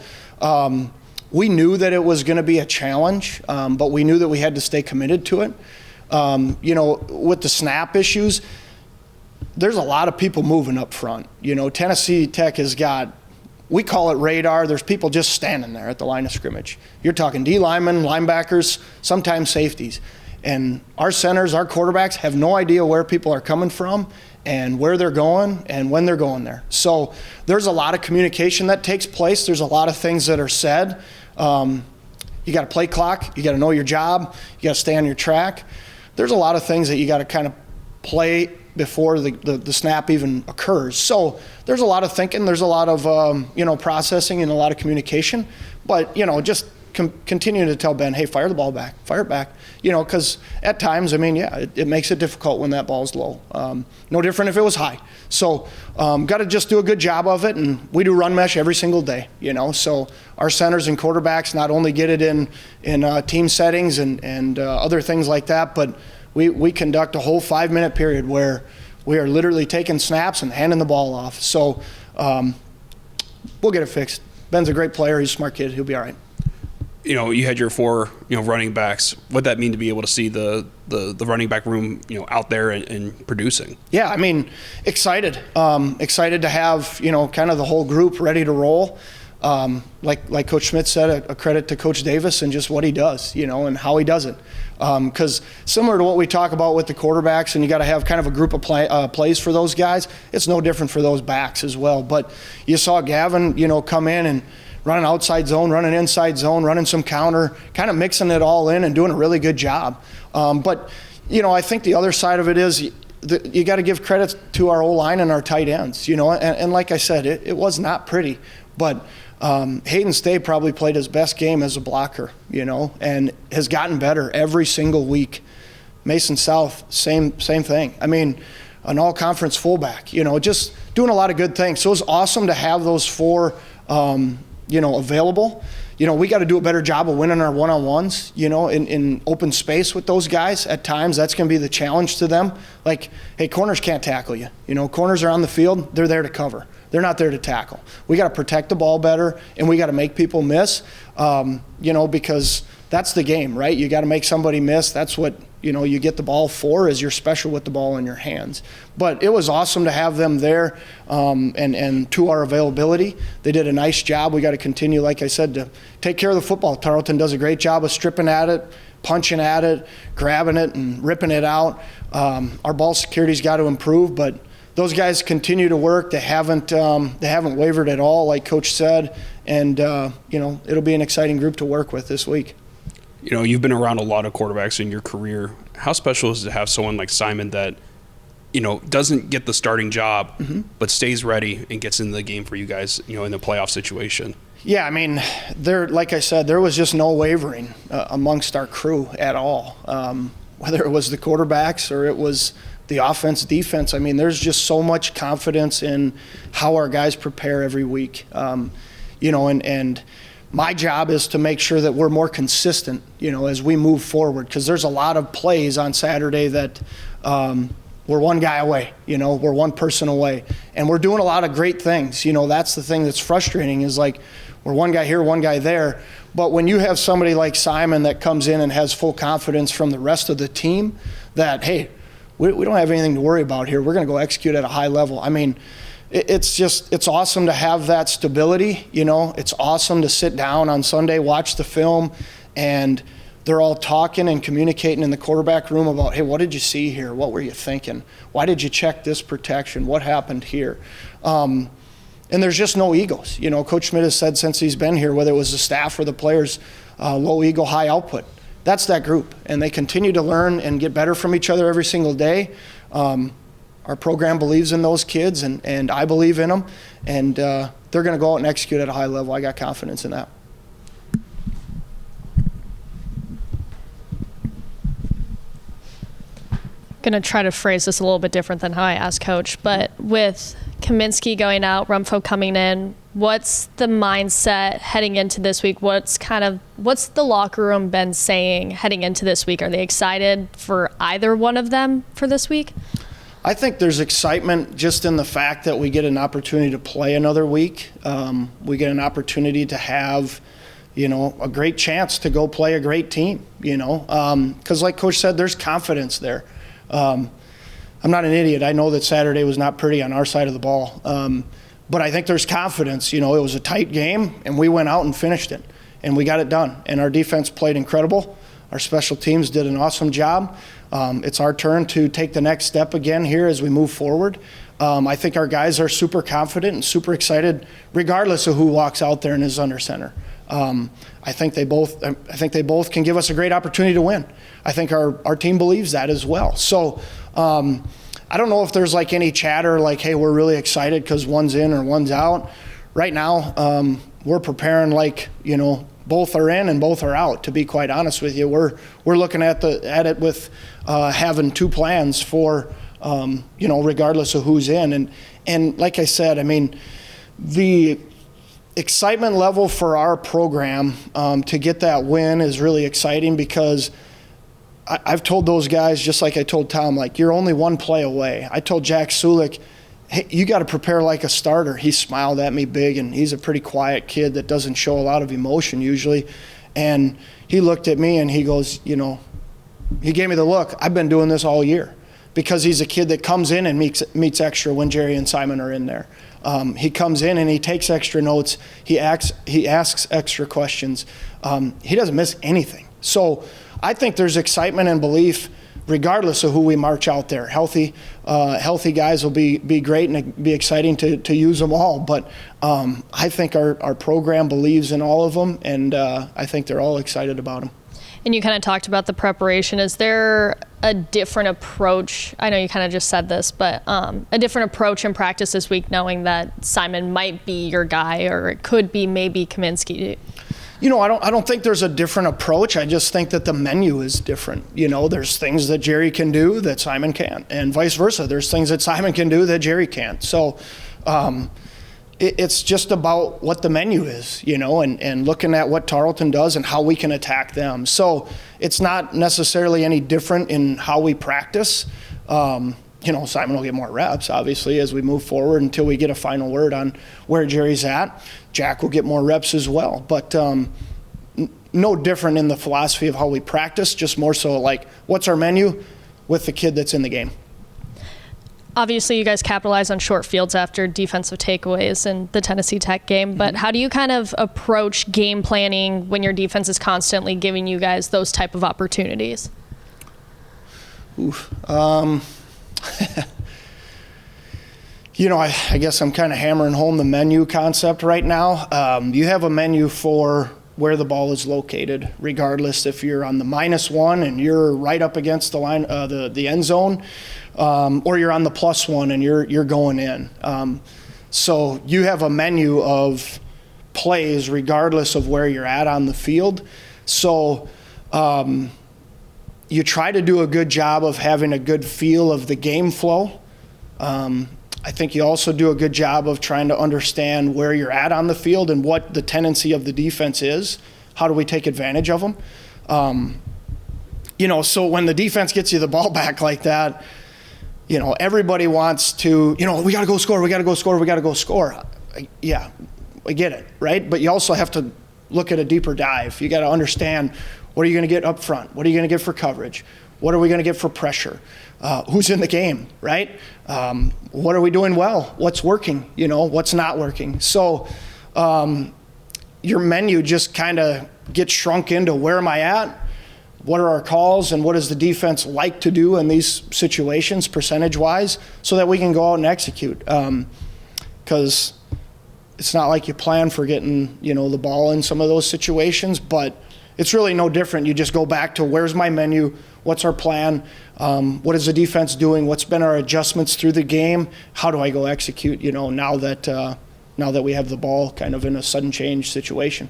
we knew that it was going to be a challenge, but we knew that we had to stay committed to it. With the snap issues, there's a lot of people moving up front. Tennessee Tech has got, we call it radar. There's people just standing there at the line of scrimmage. You're talking D linemen, linebackers, sometimes safeties. And our centers, our quarterbacks have no idea where people are coming from and where they're going and when they're going there. So there's a lot of communication that takes place. There's a lot of things that are said. You got to play clock. You got to know your job. You got to stay on your track. There's a lot of things that you got to kind of play before the snap even occurs. So there's a lot of thinking. There's a lot of, processing and a lot of communication. But, just continue to tell Ben, hey, fire the ball back, fire it back, because at times, it makes it difficult when that ball's low. No different if it was high. So got to just do a good job of it, and we do run mesh every single day, So our centers and quarterbacks not only get it in team settings and other things like that, but we conduct a whole 5-minute period where we are literally taking snaps and handing the ball off. So we'll get it fixed. Ben's a great player. He's a smart kid. He'll be all right. You had your 4, running backs. What'd that mean to be able to see the running back room, out there and producing? Yeah, excited. Excited to have, kind of the whole group ready to roll. Like Coach Schmidt said, a credit to Coach Davis and just what he does, and how he does it. Because similar to what we talk about with the quarterbacks, and you got to have kind of a group of plays for those guys, it's no different for those backs as well. But you saw Gavin, come in and run an outside zone, run an inside zone, running some counter, kind of mixing it all in and doing a really good job. But, I think the other side of it is you got to give credit to our O-line and our tight ends, and like I said, it was not pretty, but Hayden State probably played his best game as a blocker, and has gotten better every single week. Mason South, same thing. I mean, an all-conference fullback, just doing a lot of good things. So it was awesome to have those 4, available. We got to do a better job of winning our one-on-ones, in open space with those guys. At times, that's going to be the challenge to them. Like, hey, corners can't tackle you. Corners are on the field. They're there to cover. They're not there to tackle. We got to protect the ball better, and we got to make people miss, because that's the game, right? You got to make somebody miss. That's what, you get the ball for, is you're special with the ball in your hands. But it was awesome to have them there, and to our availability. They did a nice job. We got to continue, like I said, to take care of the football. Tarleton does a great job of stripping at it, punching at it, grabbing it, and ripping it out. Our ball security's got to improve, but those guys continue to work. They haven't wavered at all, like Coach said, and it'll be an exciting group to work with this week. You've been around a lot of quarterbacks in your career. How special is it to have someone like Simon that, doesn't get the starting job, but stays ready and gets into the game for you guys, in the playoff situation? Yeah, I mean, like I said, there was just no wavering amongst our crew at all. Whether it was the quarterbacks or it was the offense, defense, I mean, there's just so much confidence in how our guys prepare every week. And my job is to make sure that we're more consistent, as we move forward, because there's a lot of plays on Saturday that we're one guy away, we're one person away, and we're doing a lot of great things. That's the thing that's frustrating, is like, we're one guy here, one guy there, but when you have somebody like Simon that comes in and has full confidence from the rest of the team that, hey, we don't have anything to worry about here, we're going to go execute at a high level. I mean, it's awesome to have that stability. It's awesome to sit down on Sunday, watch the film, and they're all talking and communicating in the quarterback room about, hey, what did you see here? What were you thinking? Why did you check this protection? What happened here? And there's just no egos. Coach Schmidt has said since he's been here, whether it was the staff or the players, low ego, high output. That's that group, and they continue to learn and get better from each other every single day. Our program believes in those kids, and I believe in them, and they're going to go out and execute at a high level. I got confidence in that. Going to try to phrase this a little bit different than how I asked Coach, but with Kaminsky going out, Rumfo coming in, what's the mindset heading into this week? What's the locker room been saying heading into this week? Are they excited for either one of them for this week? I think there's excitement just in the fact that we get an opportunity to play another week. We get an opportunity to have, a great chance to go play a great team, because like Coach said, there's confidence there. I'm not an idiot. I know that Saturday was not pretty on our side of the ball. But I think there's confidence. It was a tight game, and we went out and finished it, and we got it done. And our defense played incredible. Our special teams did an awesome job. It's our turn to take the next step again here as we move forward. I think our guys are super confident and super excited, regardless of who walks out there and is under center. I think they both can give us a great opportunity to win. I think our team believes that as well. So I don't know if there's like any chatter like, hey, we're really excited because one's in or one's out. Right now, we're preparing like, both are in and both are out, to be quite honest with you. We're looking at it with having two plans for, regardless of who's in. And like I said, I mean, the excitement level for our program to get that win is really exciting, because I've told those guys, just like I told Tom, like, you're only one play away. I told Jack Sulik, hey, you got to prepare like a starter. He smiled at me big, and he's a pretty quiet kid that doesn't show a lot of emotion usually. And he looked at me and he goes, he gave me the look. I've been doing this all year, because he's a kid that comes in and meets extra when Jerry and Simon are in there. He comes in and he takes extra notes. He asks extra questions. He doesn't miss anything. So I think there's excitement and belief regardless of who we march out there. Healthy guys will be great, and it'd be exciting to use them all. But I think our program believes in all of them, and I think they're all excited about them. and you kind of talked about the preparation. Is there a different approach? I know you kind of just said this, but a different approach in practice this week, knowing that Simon might be your guy, or it could be maybe Kaminsky? You know, I don't think there's a different approach. I just think that the menu is different. You know, there's things that Jerry can do that Simon can't, and vice versa. There's things that Simon can do that Jerry can't. So it's just about what the menu is, you know, and looking at what Tarleton does and how we can attack them. So it's not necessarily any different in how we practice. You know, Simon will get more reps, obviously, as we move forward until we get a final word on where Jerry's at. Jack will get more reps as well. But no different in the philosophy of how we practice, just more so like what's our menu with the kid that's in the game. Obviously, you guys capitalize on short fields after defensive takeaways in the Tennessee Tech game, but how do you kind of approach game planning when your defense is constantly giving you guys those type of opportunities? You know, I guess I'm kind of hammering home the menu concept right now. You have a menu for where the ball is located, regardless if you're on the -1 and you're right up against the line, the end zone, or you're on the +1 and you're going in. So you have a menu of plays regardless of where you're at on the field. So you try to do a good job of having a good feel of the game flow. I think you also do a good job of trying to understand where you're at on the field and what the tendency of the defense is. How do we take advantage of them? You know, so when the defense gets you the ball back like that, you know, everybody wants to, you know, we got to go score, we got to go score, we got to go score. Yeah, I get it, right? But you also have to look at a deeper dive. You got to understand, what are you going to get up front? What are you going to get for coverage? What are we going to get for pressure? Who's in the game, right? What are we doing well? What's working? You know, what's not working? So your menu just kind of gets shrunk into where am I at? What are our calls, and what does the defense like to do in these situations percentage-wise, so that we can go out and execute. Because it's not like you plan for getting, you know, the ball in some of those situations, but it's really no different. You just go back to where's my menu, what's our plan, what is the defense doing, what's been our adjustments through the game, how do I go execute, you know, now that we have the ball kind of in a sudden change situation.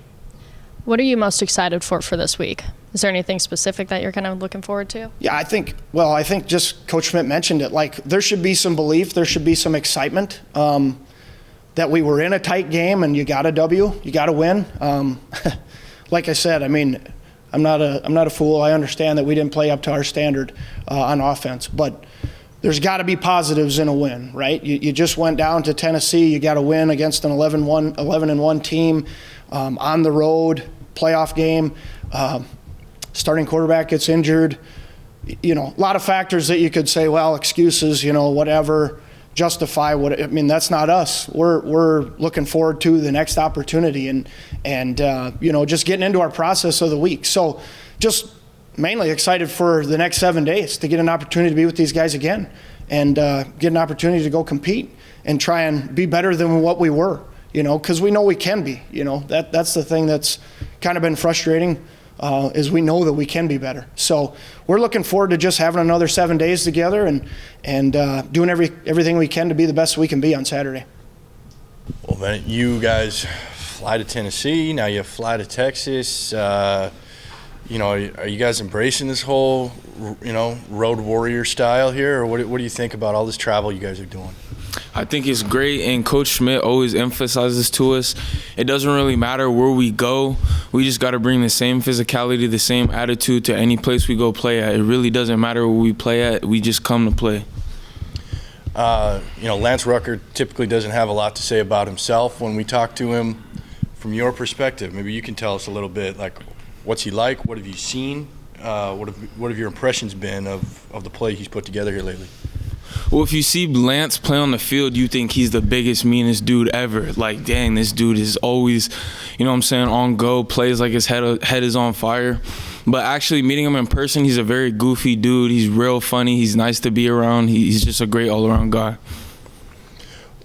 What are you most excited for this week? Is there anything specific that you're kind of looking forward to? Yeah, I think just Coach Schmidt mentioned it. Like, there should be some belief, there should be some excitement that we were in a tight game and you got a W, you got to win. Like I said, I mean, I'm not a fool. I understand that we didn't play up to our standard on offense, but there's got to be positives in a win, right? You just went down to Tennessee. You got to win against an 11-1 team on the road, playoff game. Starting quarterback gets injured. You know, a lot of factors that you could say, well, excuses, you know, whatever, justify what. I mean, that's not us. We're looking forward to the next opportunity and you know, just getting into our process of the week. So just mainly excited for the next 7 days to get an opportunity to be with these guys again and get an opportunity to go compete and try and be better than what we were, you know, because we know we can be. You know, that's the thing that's kind of been frustrating is we know that we can be better. So we're looking forward to just having another 7 days together and doing everything we can to be the best we can be on Saturday. Well, Bennett, you guys fly to Tennessee, now you fly to Texas. You know, are you guys embracing this whole, you know, road warrior style here, or what do you think about all this travel you guys are doing? I think it's great, and Coach Schmidt always emphasizes to us, it doesn't really matter where we go. We just got to bring the same physicality, the same attitude to any place we go play at. It really doesn't matter where we play at. We just come to play. You know, Lance Rucker typically doesn't have a lot to say about himself. When we talk to him, from your perspective, maybe you can tell us a little bit, like, what's he like? What have you seen? What have your impressions been of the play he's put together here lately? Well, if you see Lance play on the field, you think he's the biggest, meanest dude ever. Like, dang, this dude is always, you know what I'm saying, on go, plays like his head is on fire. But actually meeting him in person, he's a very goofy dude. He's real funny. He's nice to be around. He's just a great all-around guy.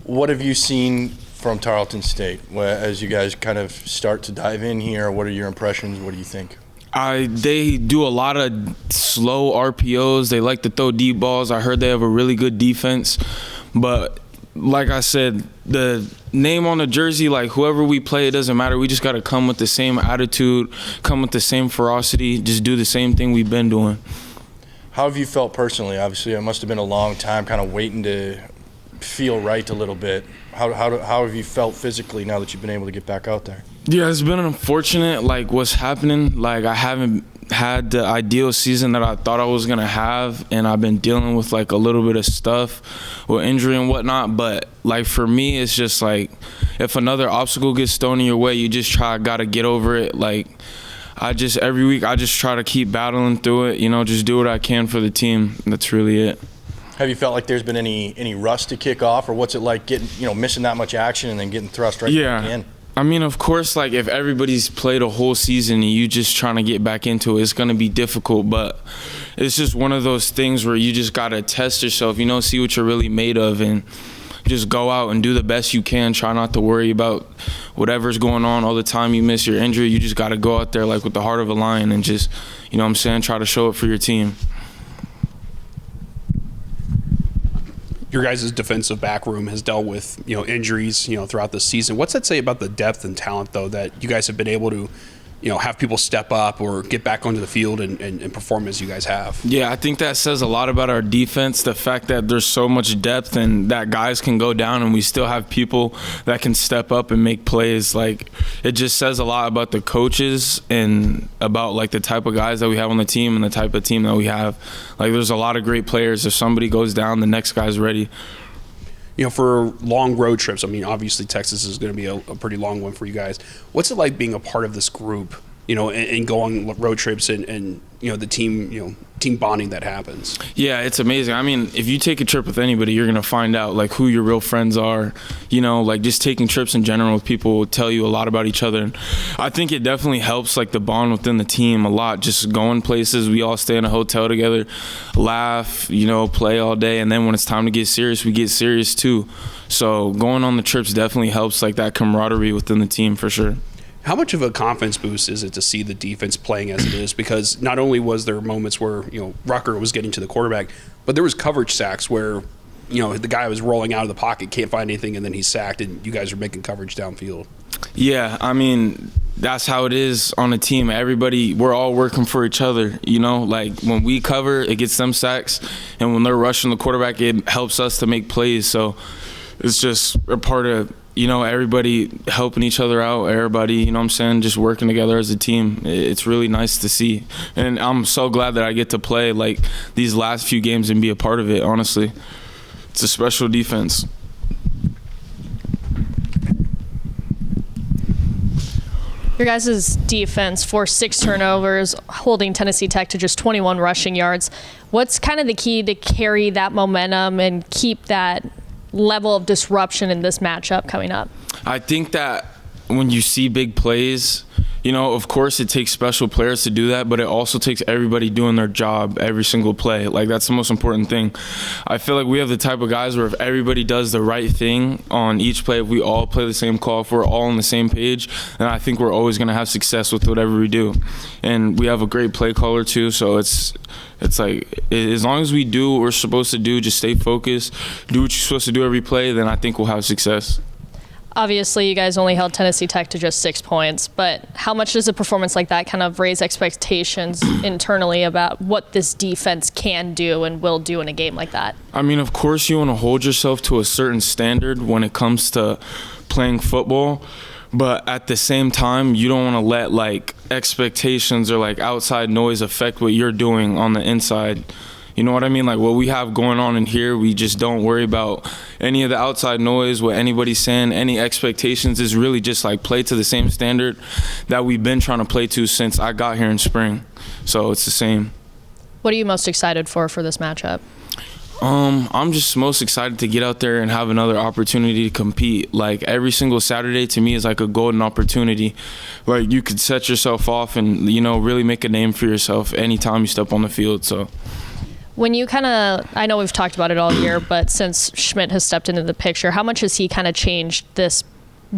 What have you seen from Tarleton State as you guys kind of start to dive in here? What are your impressions? What do you think? They do a lot of slow RPOs. They like to throw deep balls. I heard they have a really good defense. But like I said, the name on the jersey, like whoever we play, it doesn't matter. We just got to come with the same attitude, come with the same ferocity, just do the same thing we've been doing. How have you felt personally? Obviously, it must have been a long time kind of waiting to feel right a little bit. How have you felt physically now that you've been able to get back out there? Yeah, it's been unfortunate, like, what's happening. Like, I haven't had the ideal season that I thought I was going to have, and I've been dealing with, like, a little bit of stuff with injury and whatnot. But, like, for me, it's just, like, if another obstacle gets thrown in your way, you just got to get over it. Like, every week, I just try to keep battling through it, just do what I can for the team. That's really it. Have you felt like there's been any rust to kick off, or what's it like getting, missing that much action and then getting thrust right back in? I mean, of course, like, if everybody's played a whole season and you just trying to get back into it, it's going to be difficult. But it's just one of those things where you just got to test yourself, see what you're really made of, and just go out and do the best you can. Try not to worry about whatever's going on all the time. You miss your injury, you just got to go out there, like, with the heart of a lion and just, try to show it for your team. Your guys' defensive back room has dealt with, injuries, throughout the season. What's that say about the depth and talent, though, that you guys have been able to, have people step up or get back onto the field and perform as you guys have? Yeah, I think that says a lot about our defense, the fact that there's so much depth and that guys can go down and we still have people that can step up and make plays. Like, it just says a lot about the coaches and about, like, the type of guys that we have on the team and the type of team that we have. Like, there's a lot of great players. If somebody goes down, the next guy's ready. For long road trips, I mean, obviously Texas is going to be a pretty long one for you guys. What's it like being a part of this group, and going on road trips and the team, team bonding that happens? Yeah, it's amazing. I mean, if you take a trip with anybody, you're going to find out, like, who your real friends are. Like, just taking trips in general with people will tell you a lot about each other. And I think it definitely helps, like, the bond within the team a lot. Just going places, we all stay in a hotel together, laugh, play all day. And then when it's time to get serious, we get serious too. So going on the trips definitely helps, like, that camaraderie within the team for sure. How much of a confidence boost is it to see the defense playing as it is? Because not only was there moments where, Rucker was getting to the quarterback, but there was coverage sacks where, the guy was rolling out of the pocket, can't find anything, and then he's sacked, and you guys are making coverage downfield. Yeah, I mean, that's how it is on a team. Everybody, we're all working for each other, Like, when we cover, it gets them sacks, and when they're rushing the quarterback, it helps us to make plays. So it's just a part of, everybody helping each other out, everybody, just working together as a team. It's really nice to see. And I'm so glad that I get to play, like, these last few games and be a part of it, honestly. It's a special defense. Your guys' defense forced 6 turnovers, holding Tennessee Tech to just 21 rushing yards. What's kind of the key to carry that momentum and keep that level of disruption in this matchup coming up? I think that when you see big plays, of course it takes special players to do that, but it also takes everybody doing their job every single play. Like, that's the most important thing. I feel like we have the type of guys where if everybody does the right thing on each play, if we all play the same call, if we're all on the same page, then I think we're always going to have success with whatever we do. And we have a great play caller too, so it's like, as long as we do what we're supposed to do, just stay focused, do what you're supposed to do every play, then I think we'll have success. Obviously, you guys only held Tennessee Tech to just 6 points, but how much does a performance like that kind of raise expectations internally about what this defense can do and will do in a game like that? I mean, of course you want to hold yourself to a certain standard when it comes to playing football, but at the same time, you don't want to let, like, expectations or, like, outside noise affect what you're doing on the inside. You know what I mean? Like, what we have going on in here, we just don't worry about any of the outside noise, what anybody's saying, any expectations. Is really just, like, play to the same standard that we've been trying to play to since I got here in spring. So it's the same. What are you most excited for this matchup? I'm just most excited to get out there and have another opportunity to compete. Like, every single Saturday to me is like a golden opportunity. Like, you could set yourself off and, really make a name for yourself anytime you step on the field. So when you I know we've talked about it all year, but since Schmidt has stepped into the picture, how much has he kind of changed this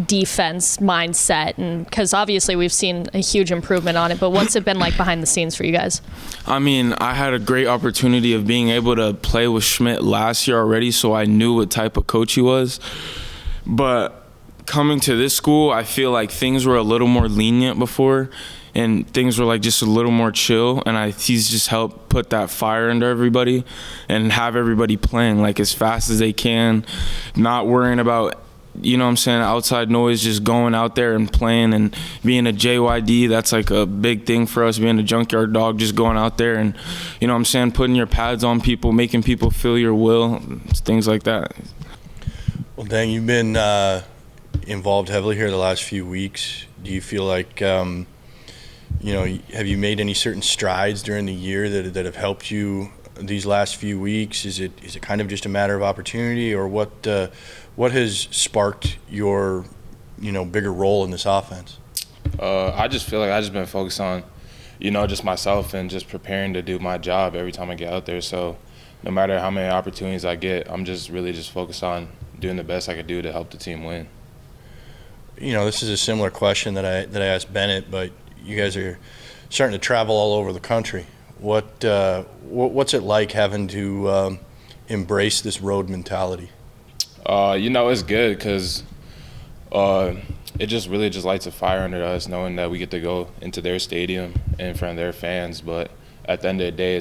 defense mindset? And because obviously we've seen a huge improvement on it, but what's it been like behind the scenes for you guys? I mean, I had a great opportunity of being able to play with Schmidt last year already, so I knew what type of coach he was. But coming to this school, I feel like things were a little more lenient before, and things were like just a little more chill, and he's just helped put that fire into everybody and have everybody playing like as fast as they can, not worrying about, you know what I'm saying, outside noise, just going out there and playing. And being a JYD, that's like a big thing for us, being a junkyard dog, just going out there and, you know what I'm saying, putting your pads on people, making people feel your will, things like that. Well, Deng, you've been involved heavily here the last few weeks. Do you feel like, you know, have you made any certain strides during the year that have helped you these last few weeks? Is it kind of just a matter of opportunity, or what has sparked your, you know, bigger role in this offense? I just feel like I just been focused on, you know, just myself and just preparing to do my job every time I get out there. So no matter how many opportunities I get, I'm just really just focused on doing the best I could do to help the team win. You know, this is a similar question that I asked Bennett, but you guys are starting to travel all over the country. What's it like having to embrace this road mentality? You know, it's good because it just really just lights a fire under us knowing that we get to go into their stadium in front of their fans. But at the end of the day,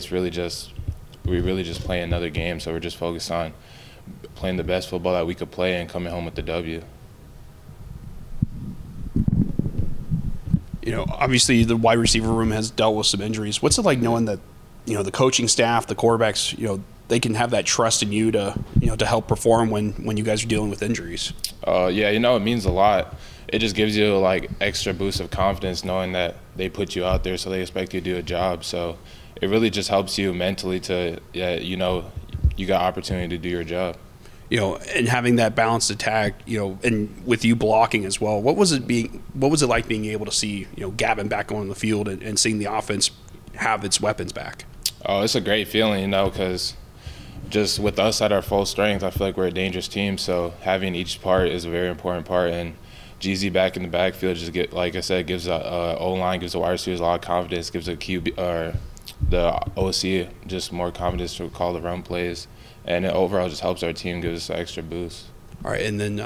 we really just play another game. So we're just focused on playing the best football that we could play and coming home with the W. You know, obviously the wide receiver room has dealt with some injuries. What's it like knowing that, you know, the coaching staff, the quarterbacks, you know, they can have that trust in you to, you know, to help perform when you guys are dealing with injuries? Yeah, you know, it means a lot. It just gives you like extra boost of confidence knowing that they put you out there, so they expect you to do a job. So it really just helps you mentally to, you know, you got opportunity to do your job. You know, and having that balanced attack, you know, and with you blocking as well. What was it like being able to see, you know, Gavin back on the field and seeing the offense have its weapons back? Oh, it's a great feeling, you know, because just with us at our full strength, I feel like we're a dangerous team. So having each part is a very important part. And GZ back in the backfield just like I said, gives a O-line, gives the wide receivers a lot of confidence, gives the QB or the OC just more confidence to call the run plays. And it overall just helps our team, gives us an extra boost. All right, and then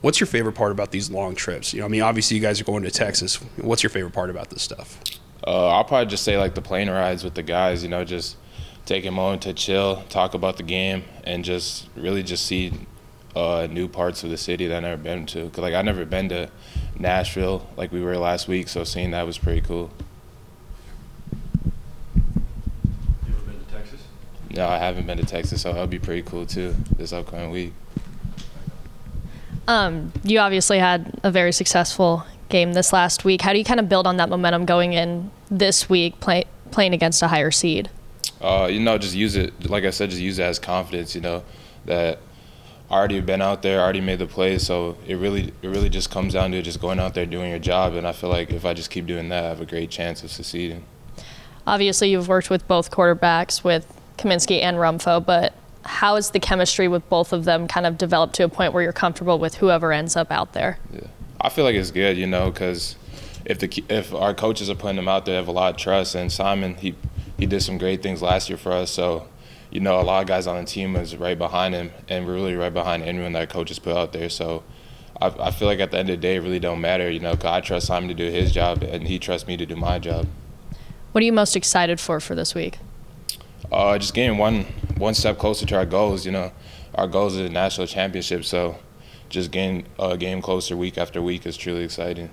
what's your favorite part about these long trips? You know, I mean, obviously you guys are going to Texas. What's your favorite part about this stuff? I'll probably just say like the plane rides with the guys, you know, just take a moment to chill, talk about the game, and just really just see new parts of the city that I've never been to. 'Cause like I've never been to Nashville like we were last week, so seeing that was pretty cool. No, I haven't been to Texas, so that'll be pretty cool too this upcoming week. You obviously had a very successful game this last week. How do you kind of build on that momentum going in this week, playing against a higher seed? You know, just use it, like I said, just use it as confidence, you know, that I already been out there, already made the plays, so it really just comes down to just going out there doing your job, and I feel like if I just keep doing that, I have a great chance of succeeding. Obviously, you've worked with both quarterbacks, with Kaminsky and Rumfo, but how is the chemistry with both of them kind of developed to a point where you're comfortable with whoever ends up out there? Yeah. I feel like it's good, you know, because if our coaches are putting them out there, they have a lot of trust, and Simon, he did some great things last year for us, so, you know, a lot of guys on the team is right behind him, and we're really right behind anyone that coaches put out there, so I feel like at the end of the day, it really don't matter, you know, because I trust Simon to do his job, and he trusts me to do my job. What are you most excited for this week? Just getting one step closer to our goals. You know, our goals is a national championship, so just getting a game closer week after week is truly exciting.